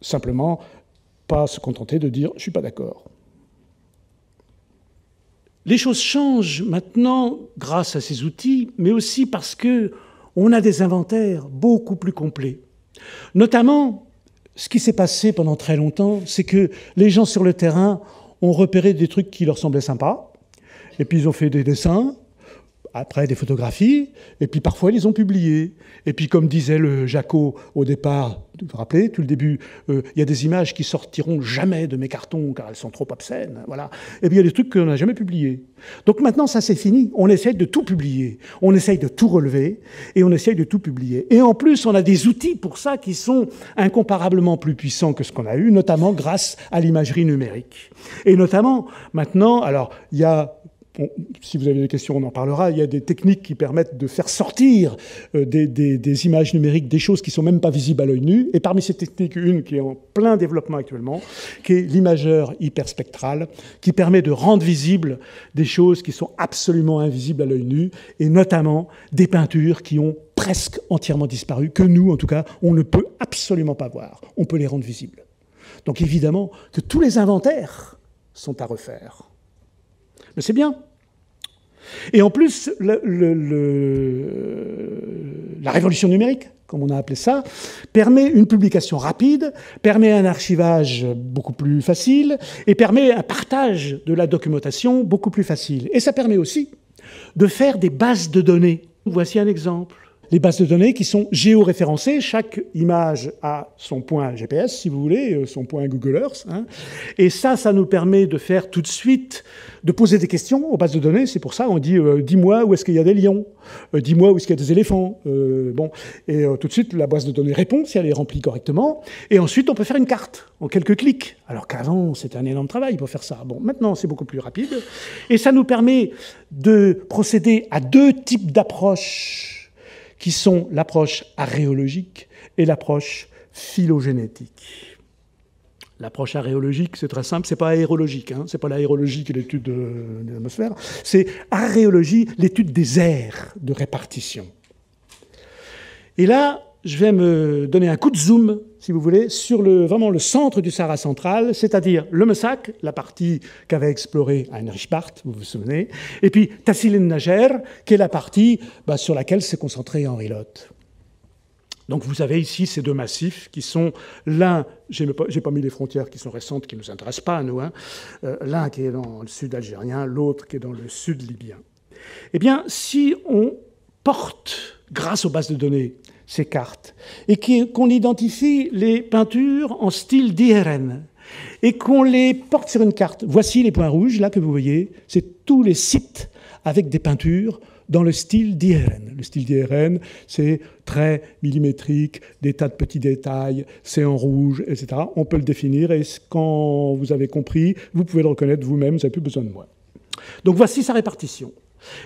Simplement, pas se contenter de dire « je suis pas d'accord ». Les choses changent maintenant grâce à ces outils, mais aussi parce qu'on a des inventaires beaucoup plus complets. Notamment, ce qui s'est passé pendant très longtemps, c'est que les gens sur le terrain ont repéré des trucs qui leur semblaient sympas, et puis ils ont fait des dessins, après des photographies, et puis parfois ils les ont publiés. Et puis comme disait le Jaco au départ, vous vous rappelez, tout le début, il y a des images qui sortiront jamais de mes cartons car elles sont trop obscènes, voilà. Et puis il y a des trucs qu'on n'a jamais publiés. Donc maintenant ça c'est fini, on essaye de tout publier, on essaye de tout relever et on essaye de tout publier. Et en plus on a des outils pour ça qui sont incomparablement plus puissants que ce qu'on a eu, notamment grâce à l'imagerie numérique. Et notamment maintenant, alors il y a si vous avez des questions, on en parlera. Il y a des techniques qui permettent de faire sortir des images numériques, des choses qui ne sont même pas visibles à l'œil nu. Et parmi ces techniques, une qui est en plein développement actuellement, qui est l'imageur hyperspectral, qui permet de rendre visibles des choses qui sont absolument invisibles à l'œil nu, et notamment des peintures qui ont presque entièrement disparu, que nous, en tout cas, on ne peut absolument pas voir. On peut les rendre visibles. Donc évidemment que tous les inventaires sont à refaire. Mais c'est bien. Et en plus, la révolution numérique, comme on a appelé ça, permet une publication rapide, permet un archivage beaucoup plus facile et permet un partage de la documentation beaucoup plus facile. Et ça permet aussi de faire des bases de données. Voici un exemple. Les bases de données qui sont géoréférencées, chaque image a son point GPS, si vous voulez, son point Google Earth. Hein. Et ça nous permet de faire tout de suite, de poser des questions aux bases de données. C'est pour ça on dit dis-moi où est-ce qu'il y a des lions, dis-moi où est-ce qu'il y a des éléphants. Et tout de suite, la base de données répond si elle est remplie correctement. Et ensuite, on peut faire une carte en quelques clics. Alors qu'avant, c'était un énorme travail pour faire ça. Bon, maintenant, c'est beaucoup plus rapide. Et ça nous permet de procéder à deux types d'approches qui sont l'approche archéologique et l'approche phylogénétique. L'approche archéologique, c'est très simple, c'est pas aérologique, hein, c'est pas l'aérologie qui est l'étude de l'atmosphère, c'est archéologie, l'étude des aires de répartition. Et là, je vais me donner un coup de zoom, si vous voulez, sur vraiment le centre du Sahara central, c'est-à-dire le Messac, la partie qu'avait explorée Heinrich Barth, vous vous souvenez, et puis Tassili-N'Ajjer, qui est la partie sur laquelle s'est concentré Henri Lott. Donc vous avez ici ces deux massifs qui sont l'un, j'ai pas mis les frontières qui sont récentes, qui ne nous intéressent pas à nous, hein, l'un qui est dans le sud algérien, l'autre qui est dans le sud libyen. Eh bien, si on porte, grâce aux bases de données, ces cartes, et qu'on identifie les peintures en style d'IRN, et qu'on les porte sur une carte. Voici les points rouges, là, que vous voyez. C'est tous les sites avec des peintures dans le style d'IRN. Le style d'IRN, c'est très millimétrique, des tas de petits détails, c'est en rouge, etc. On peut le définir, et quand vous avez compris, vous pouvez le reconnaître vous-même, vous n'avez plus besoin de moi. Donc voici sa répartition.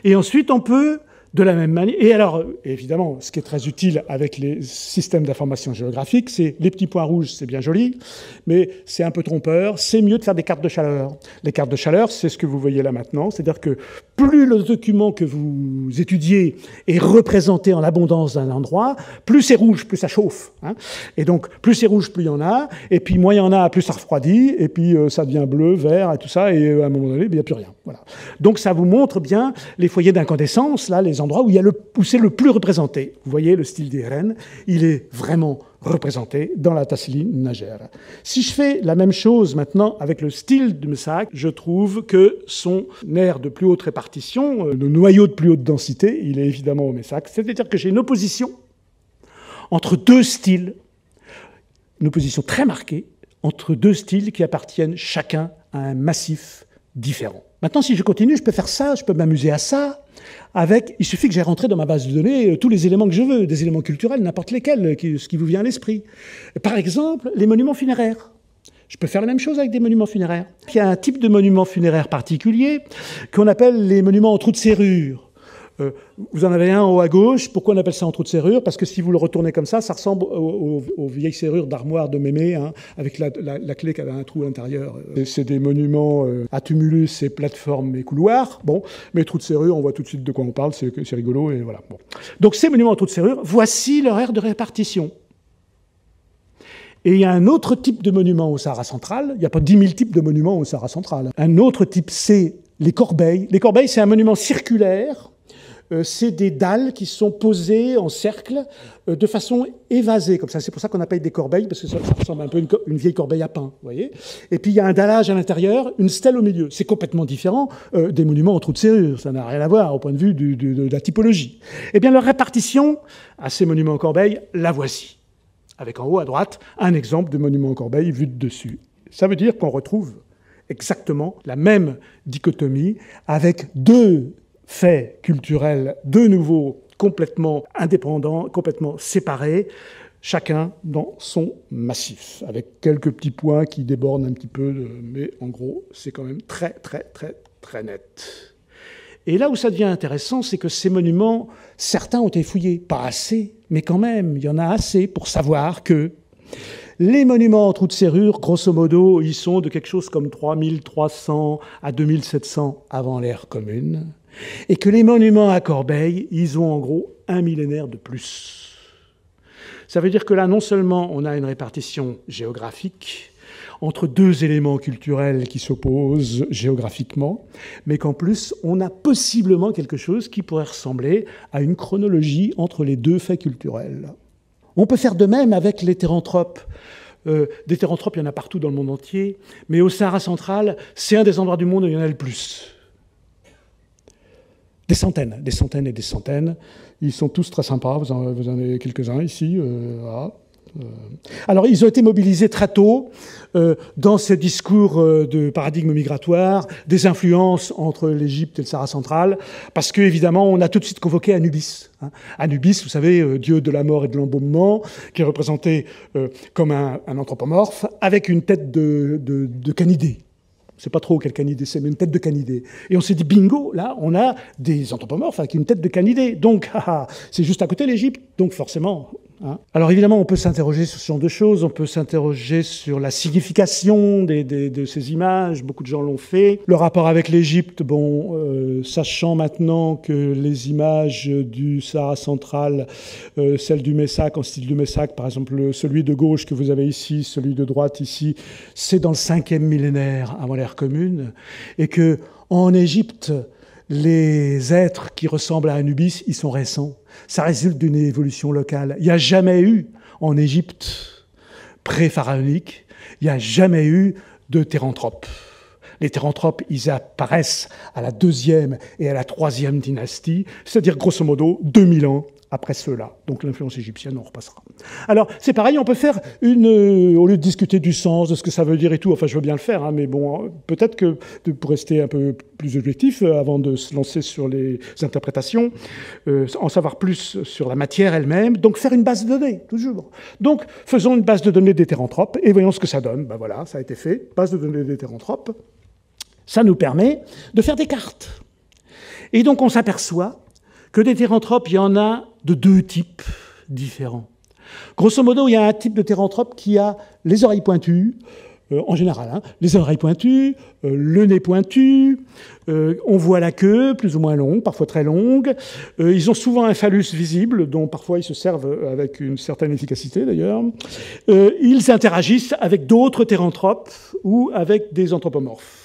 Et ensuite, on peut... de la même manière. Et alors, évidemment, ce qui est très utile avec les systèmes d'information géographique, c'est les petits points rouges, c'est bien joli, mais c'est un peu trompeur. C'est mieux de faire des cartes de chaleur. Les cartes de chaleur, c'est ce que vous voyez là maintenant. C'est-à-dire que plus le document que vous étudiez est représenté en abondance d'un endroit, plus c'est rouge, plus ça chauffe. Hein. Et donc, plus c'est rouge, plus il y en a. Et puis, moins il y en a, plus ça refroidit. Et puis, ça devient bleu, vert et tout ça. Et à un moment donné, il n'y a plus rien. Voilà. Donc, ça vous montre bien les foyers d'incandescence, là, les endroits où c'est le plus représenté. Vous voyez le style d'IRN, il est vraiment représenté dans la Tassili-N'Ajjer. Si je fais la même chose maintenant avec le style de Messac, je trouve que son aire de plus haute répartition, le noyau de plus haute densité, il est évidemment au Messac. C'est-à-dire que j'ai une opposition entre deux styles, une opposition très marquée entre deux styles qui appartiennent chacun à un massif différent. Maintenant, si je continue, je peux faire ça, je peux m'amuser à ça. Il suffit que j'ai rentré dans ma base de données tous les éléments que je veux, des éléments culturels, n'importe lesquels, ce qui vous vient à l'esprit. Par exemple, les monuments funéraires. Je peux faire la même chose avec des monuments funéraires. Il y a un type de monument funéraire particulier qu'on appelle les monuments en trou de serrure. Vous en avez un en haut à gauche. Pourquoi on appelle ça en trou de serrure? Parce que si vous le retournez comme ça ressemble aux vieilles serrures d'armoire de mémé, hein, avec la clé qui avait un trou à l'intérieur. C'est des monuments à tumulus et plateformes et couloirs. Bon, mais trou de serrure, on voit tout de suite de quoi on parle, c'est rigolo, et voilà. Bon. Donc ces monuments en trou de serrure, voici leur aire de répartition. Et il y a un autre type de monument au Sahara central. Il n'y a pas 10 000 types de monuments au Sahara central. Un autre type, c'est les corbeilles. Les corbeilles, c'est un monument circulaire. C'est des dalles qui sont posées en cercle de façon évasée, comme ça. C'est pour ça qu'on appelle des corbeilles, parce que ça ressemble un peu à une vieille corbeille à pain, vous voyez. Et puis il y a un dallage à l'intérieur, une stèle au milieu. C'est complètement différent des monuments en trou de serrure. Ça n'a rien à voir au point de vue de la typologie. Eh bien, leur répartition à ces monuments en corbeille, la voici. Avec en haut à droite un exemple de monument en corbeille vu de dessus. Ça veut dire qu'on retrouve exactement la même dichotomie avec deux faits culturels de nouveau complètement indépendants, complètement séparés, chacun dans son massif, avec quelques petits points qui débordent un petit peu, mais en gros, c'est quand même très, très, très, très net. Et là où ça devient intéressant, c'est que ces monuments, certains ont été fouillés, pas assez, mais quand même, il y en a assez pour savoir que les monuments en trou de serrure, grosso modo, ils sont de quelque chose comme 3300 à 2700 avant l'ère commune, et que les monuments à corbeille, ils ont en gros un millénaire de plus. Ça veut dire que là, non seulement on a une répartition géographique, entre deux éléments culturels qui s'opposent géographiquement, mais qu'en plus, on a possiblement quelque chose qui pourrait ressembler à une chronologie entre les deux faits culturels. On peut faire de même avec les théranthropes. Des théranthropes, il y en a partout dans le monde entier, mais au Sahara central, c'est un des endroits du monde où il y en a le plus. Des centaines et des centaines. Ils sont tous très sympas, vous en avez quelques-uns ici. Voilà. Alors, ils ont été mobilisés très tôt dans ces discours de paradigme migratoire, des influences entre l'Égypte et le Sahara central, parce qu'évidemment, on a tout de suite convoqué Anubis. Anubis, vous savez, dieu de la mort et de l'embaumement, qui est représenté comme un anthropomorphe, avec une tête de canidé. Je ne sais pas trop quel canidé c'est, mais une tête de canidé. Et on s'est dit, bingo, là, on a des anthropomorphes avec une tête de canidé. Donc, c'est juste à côté l'Égypte, donc forcément... Alors évidemment, on peut s'interroger sur ce genre de choses, on peut s'interroger sur la signification de ces images, beaucoup de gens l'ont fait. Le rapport avec l'Égypte, sachant maintenant que les images du Sahara central, celles du Messac, en style du Messac, par exemple celui de gauche que vous avez ici, celui de droite ici, c'est dans le 5e millénaire avant l'ère commune, et que en Égypte, les êtres qui ressemblent à Anubis, ils sont récents. Ça résulte d'une évolution locale. Il n'y a jamais eu, en Égypte pré-pharaonique, il n'y a jamais eu de théranthropes. Les théranthropes, ils apparaissent à la 2e et à la 3e dynastie, c'est-à-dire grosso modo 2000 ans après cela. Donc l'influence égyptienne, on repassera. Alors, c'est pareil, on peut faire au lieu de discuter du sens, de ce que ça veut dire et tout, enfin je veux bien le faire, mais bon, peut-être que pour rester un peu plus objectif, avant de se lancer sur les interprétations, en savoir plus sur la matière elle-même, donc faire une base de données, toujours. Donc, faisons une base de données des théranthropes et voyons ce que ça donne. Ben voilà, ça a été fait, base de données des théranthropes. Ça nous permet de faire des cartes. Et donc, on s'aperçoit que des théranthropes, il y en a de deux types différents. Grosso modo, il y a un type de théranthrope qui a les oreilles pointues, en général, les oreilles pointues, le nez pointu, on voit la queue, plus ou moins longue, parfois très longue. Ils ont souvent un phallus visible, dont parfois ils se servent avec une certaine efficacité d'ailleurs. Ils interagissent avec d'autres théranthropes ou avec des anthropomorphes.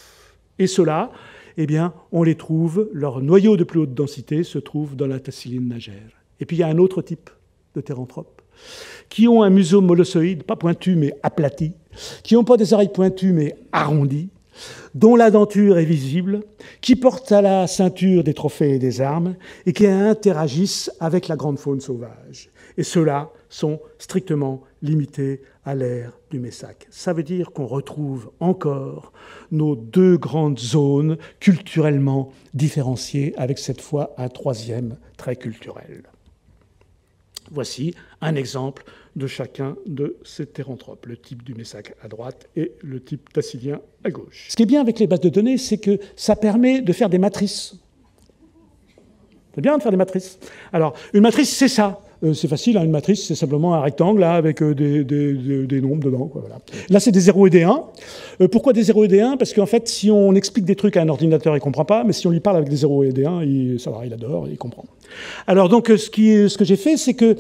Et ceux-là, eh bien, on les trouve, leur noyau de plus haute densité se trouve dans la tasseline nagère. Et puis il y a un autre type de théranthropes qui ont un museau molossoïde, pas pointu mais aplati, qui n'ont pas des oreilles pointues mais arrondies, dont la denture est visible, qui portent à la ceinture des trophées et des armes et qui interagissent avec la grande faune sauvage. Et ceux-là sont strictement limités à l'ère du Messac. Ça veut dire qu'on retrouve encore nos deux grandes zones culturellement différenciées, avec cette fois un troisième trait culturel. Voici un exemple de chacun de ces théranthropes, le type du Messac à droite et le type tassilien à gauche. Ce qui est bien avec les bases de données, c'est que ça permet de faire des matrices. C'est bien de faire des matrices. Alors, une matrice, c'est ça. C'est facile, une matrice, c'est simplement un rectangle là, avec des nombres dedans. Quoi, voilà. Là, c'est des 0 et des 1. Pourquoi des 0 et des 1 ? Parce qu'en fait, si on explique des trucs à un ordinateur, il ne comprend pas, mais si on lui parle avec des 0 et des 1, ça va, il adore, il comprend. Alors donc, ce que j'ai fait, c'est que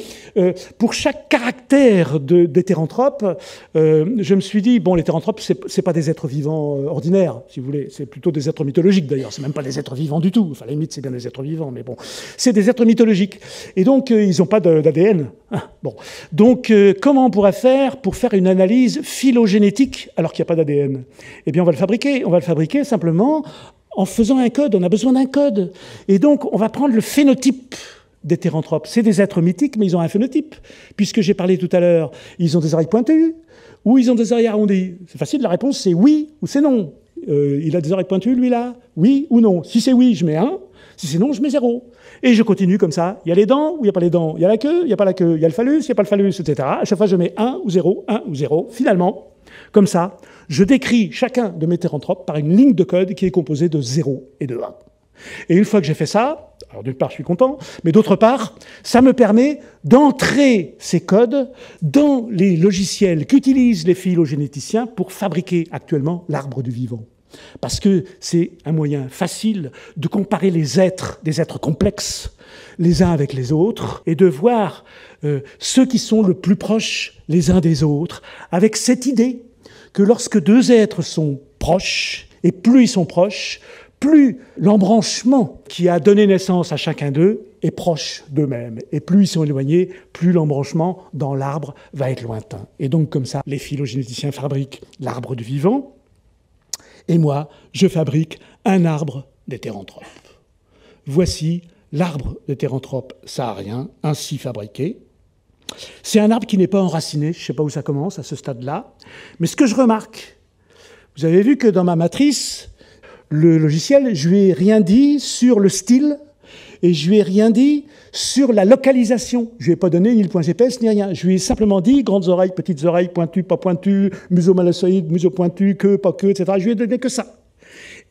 pour chaque caractère des théranthropes, je me suis dit, bon, les théranthropes, c'est pas des êtres vivants ordinaires, si vous voulez. C'est plutôt des êtres mythologiques, d'ailleurs. C'est même pas des êtres vivants du tout. Enfin, à la limite, c'est bien des êtres vivants, mais bon. C'est des êtres mythologiques. Et donc, ils n'ont pas d'ADN. Bon. Donc, comment on pourrait faire pour faire une analyse phylogénétique alors qu'il n'y a pas d'ADN ? Eh bien, on va le fabriquer. On va le fabriquer simplement en faisant un code. On a besoin d'un code. Et donc, on va prendre le phénotype des théranthropes. C'est des êtres mythiques, mais ils ont un phénotype. Puisque j'ai parlé tout à l'heure, ils ont des oreilles pointues ou ils ont des oreilles arrondies. C'est facile, la réponse, c'est oui ou c'est non. Il a des oreilles pointues, lui, là ? Oui ou non ? Si c'est oui, je mets 1. Si c'est non, je mets 0. Et je continue comme ça. Il y a les dents ou il n'y a pas les dents ? Il y a la queue, il n'y a pas la queue. Il y a le phallus, il n'y a pas le phallus, etc. À chaque fois, je mets 1 ou 0, 1 ou 0. Finalement, comme ça, je décris chacun de mes théranthropes par une ligne de code qui est composée de 0 et de 1. Et une fois que j'ai fait ça, alors d'une part, je suis content, mais d'autre part, ça me permet d'entrer ces codes dans les logiciels qu'utilisent les phylogénéticiens pour fabriquer actuellement l'arbre du vivant. Parce que c'est un moyen facile de comparer les êtres, des êtres complexes, les uns avec les autres, et de voir ceux qui sont le plus proches les uns des autres, avec cette idée que lorsque deux êtres sont proches, et plus ils sont proches, plus l'embranchement qui a donné naissance à chacun d'eux est proche d'eux-mêmes. Et plus ils sont éloignés, plus l'embranchement dans l'arbre va être lointain. Et donc comme ça, les phylogénéticiens fabriquent l'arbre du vivant, et moi, je fabrique un arbre d'hétéranthrope. Voici l'arbre d'hétéranthrope saharien, ainsi fabriqué. C'est un arbre qui n'est pas enraciné, je ne sais pas où ça commence à ce stade-là, mais ce que je remarque, vous avez vu que dans ma matrice, le logiciel, je lui ai rien dit sur le style et je lui ai rien dit sur la localisation. Je lui ai pas donné ni le point GPS ni rien. Je lui ai simplement dit grandes oreilles, petites oreilles, pointues, pas pointues, museau malasoïde, museau pointu, queue, pas queue, etc. Je lui ai donné que ça.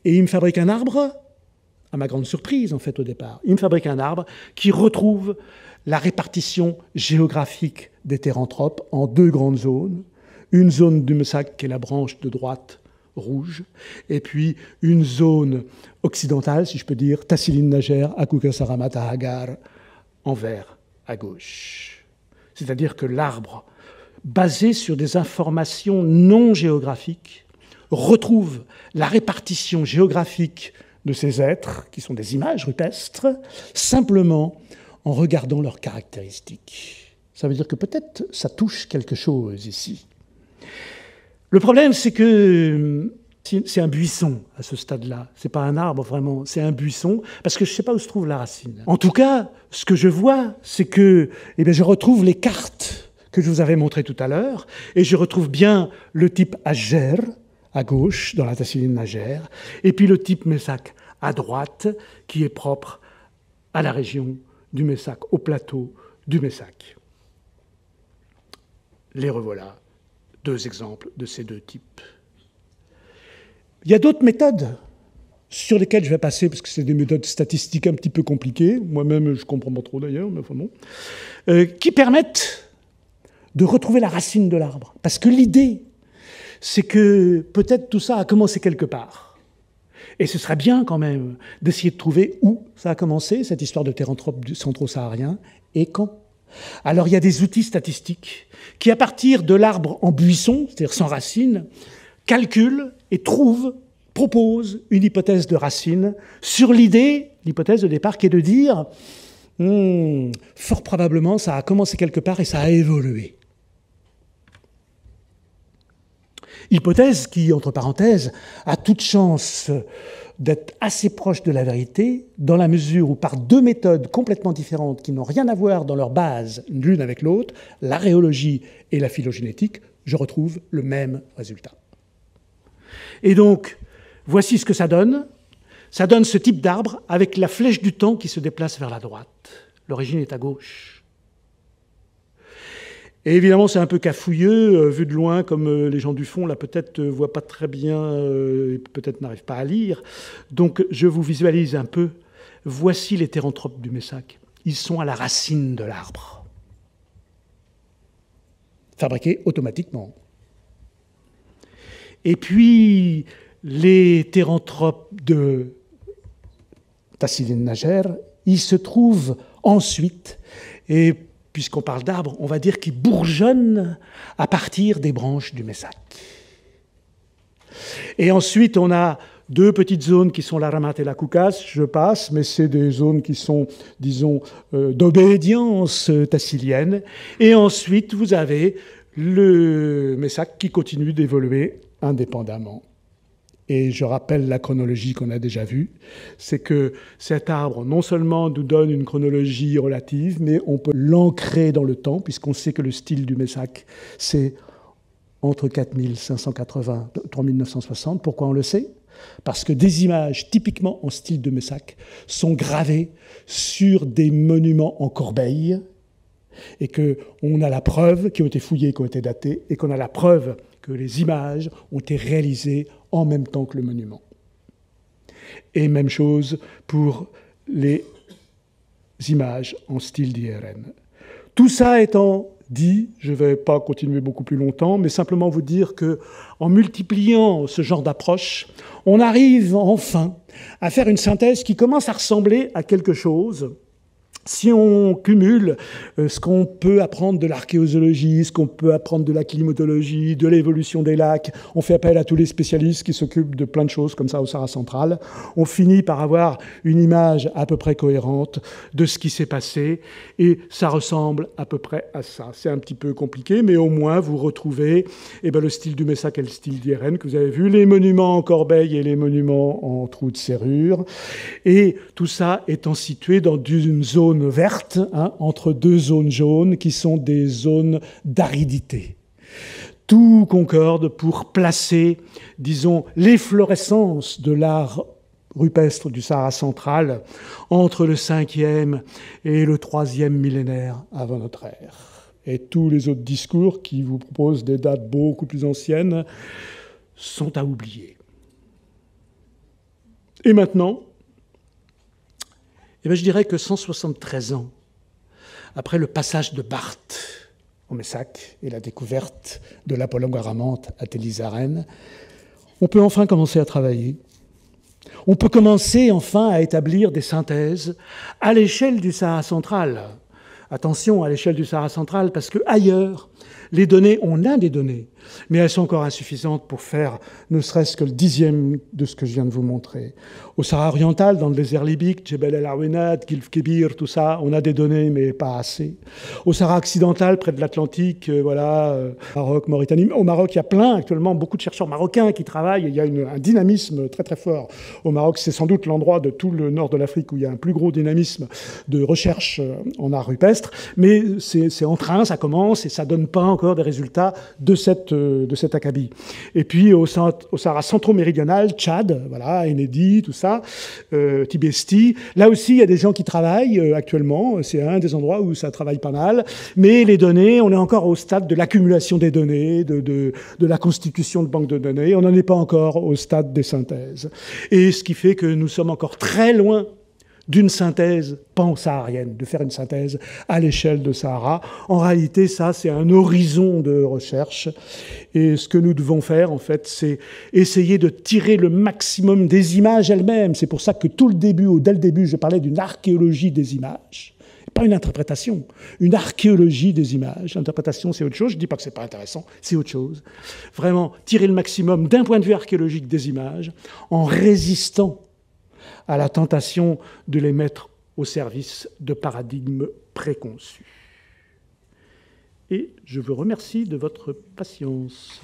Et il me fabrique un arbre, à ma grande surprise en fait au départ, il me fabrique un arbre qui retrouve la répartition géographique des hétéranthropes en deux grandes zones. Une zone du Messac qui est la branche de droite rouge, et puis une zone occidentale, si je peux dire, Tassiline Nager, Akukasaramat Hagar, en vert à gauche. C'est-à-dire que l'arbre, basé sur des informations non géographiques, retrouve la répartition géographique de ces êtres, qui sont des images rupestres, simplement en regardant leurs caractéristiques. Ça veut dire que peut-être ça touche quelque chose ici. Le problème, c'est que c'est un buisson à ce stade-là. C'est pas un arbre vraiment, c'est un buisson, parce que je ne sais pas où se trouve la racine. En tout cas, ce que je vois, c'est que je retrouve les cartes que je vous avais montrées tout à l'heure, et je retrouve bien le type Ager, à gauche, dans la Tassiline Nager, et puis le type Messac à droite, qui est propre à la région du Messac, au plateau du Messac. Les revoilà. Deux exemples de ces deux types. Il y a d'autres méthodes sur lesquelles je vais passer, parce que c'est des méthodes statistiques un petit peu compliquées, moi-même je ne comprends pas trop d'ailleurs, mais enfin bon, qui permettent de retrouver la racine de l'arbre. Parce que l'idée, c'est que peut-être tout ça a commencé quelque part. Et ce serait bien quand même d'essayer de trouver où ça a commencé, cette histoire de hétéranthrope centro-saharien, et quand. Alors il y a des outils statistiques qui, à partir de l'arbre en buisson, c'est-à-dire sans racines, calculent et proposent une hypothèse de racine sur l'hypothèse de départ qui est de dire fort probablement ça a commencé quelque part et ça a évolué. Hypothèse qui, entre parenthèses, a toute chance d'être assez proche de la vérité, dans la mesure où par deux méthodes complètement différentes qui n'ont rien à voir dans leur base l'une avec l'autre, l'aréologie et la phylogénétique, je retrouve le même résultat. Et donc, voici ce que ça donne. Ça donne ce type d'arbre avec la flèche du temps qui se déplace vers la droite. L'origine est à gauche. Et évidemment, c'est un peu cafouilleux, vu de loin, comme les gens du fond, là, peut-être ne voient pas très bien, et peut-être n'arrivent pas à lire. Donc, je vous visualise un peu. Voici les hétéranthropes du Messac. Ils sont à la racine de l'arbre. Fabriqués automatiquement. Et puis, les hétéranthropes de Tassiline Nager, ils se trouvent ensuite, et puisqu'on parle d'arbres, on va dire qu'ils bourgeonnent à partir des branches du Messac. Et ensuite, on a deux petites zones qui sont la Ramat et la Koukas, je passe, mais c'est des zones qui sont, disons, d'obédience tassilienne. Et ensuite, vous avez le Messac qui continue d'évoluer indépendamment. Et je rappelle la chronologie qu'on a déjà vue, c'est que cet arbre, non seulement nous donne une chronologie relative, mais on peut l'ancrer dans le temps, puisqu'on sait que le style du Messac, c'est entre 4580 et 3960. Pourquoi on le sait ? Parce que des images typiquement en style de Messac sont gravées sur des monuments en corbeille, et qu'on a la preuve, qui ont été fouillés, qui ont été datés, et qu'on a la preuve que les images ont été réalisées en même temps que le monument. Et même chose pour les images en style d'IRN. Tout ça étant dit, je ne vais pas continuer beaucoup plus longtemps, mais simplement vous dire qu'en multipliant ce genre d'approche, on arrive enfin à faire une synthèse qui commence à ressembler à quelque chose Si on cumule ce qu'on peut apprendre de l'archéozoologie, ce qu'on peut apprendre de la climatologie, de l'évolution des lacs, on fait appel à tous les spécialistes qui s'occupent de plein de choses comme ça au Sahara central, on finit par avoir une image à peu près cohérente de ce qui s'est passé, et ça ressemble à peu près à ça. C'est un petit peu compliqué, mais au moins vous retrouvez le style du Messac et le style d'Irène que vous avez vu, les monuments en corbeille et les monuments en trous de serrure, et tout ça étant situé dans une zone verte, entre deux zones jaunes qui sont des zones d'aridité. Tout concorde pour placer, disons, l'efflorescence de l'art rupestre du Sahara central entre le 5e et le 3e millénaire avant notre ère. Et tous les autres discours qui vous proposent des dates beaucoup plus anciennes sont à oublier. Et maintenant, je dirais que 173 ans après le passage de Barth au Messac et la découverte de l'Apollon Garamante à Télisarène, on peut enfin commencer à travailler. On peut commencer enfin à établir des synthèses à l'échelle du Sahara central. Attention, à l'échelle du Sahara central, parce qu'ailleurs, les données, on a des données, mais elles sont encore insuffisantes pour faire ne serait-ce que le 10e de ce que je viens de vous montrer. Au Sahara oriental, dans le désert libyque, Djebel El Aouenad, Gilf Kebir, tout ça, on a des données, mais pas assez. Au Sahara occidental, près de l'Atlantique, Maroc, Mauritanie. Au Maroc, il y a plein, actuellement, beaucoup de chercheurs marocains qui travaillent. Il y a un dynamisme très, très fort. Au Maroc, c'est sans doute l'endroit de tout le nord de l'Afrique où il y a un plus gros dynamisme de recherche en art rupestre. Mais c'est en train, ça commence, et ça donne pas encore des résultats de cet acabit. Et puis au Sahara centro-méridional, Tchad, Enedi, tout ça, Tibesti, là aussi il y a des gens qui travaillent actuellement, c'est un des endroits où ça travaille pas mal, mais les données, on est encore au stade de l'accumulation des données, de la constitution de banques de données, on n'en est pas encore au stade des synthèses. Et ce qui fait que nous sommes encore très loin d'une synthèse pan-saharienne, de faire une synthèse à l'échelle de Sahara. En réalité, ça, c'est un horizon de recherche. Et ce que nous devons faire, en fait, c'est essayer de tirer le maximum des images elles-mêmes. C'est pour ça que dès le début, je parlais d'une archéologie des images. Pas une interprétation, une archéologie des images. L'interprétation, c'est autre chose. Je ne dis pas que ce n'est pas intéressant, c'est autre chose. Vraiment, tirer le maximum d'un point de vue archéologique des images en résistant à la tentation de les mettre au service de paradigmes préconçus. Et je vous remercie de votre patience.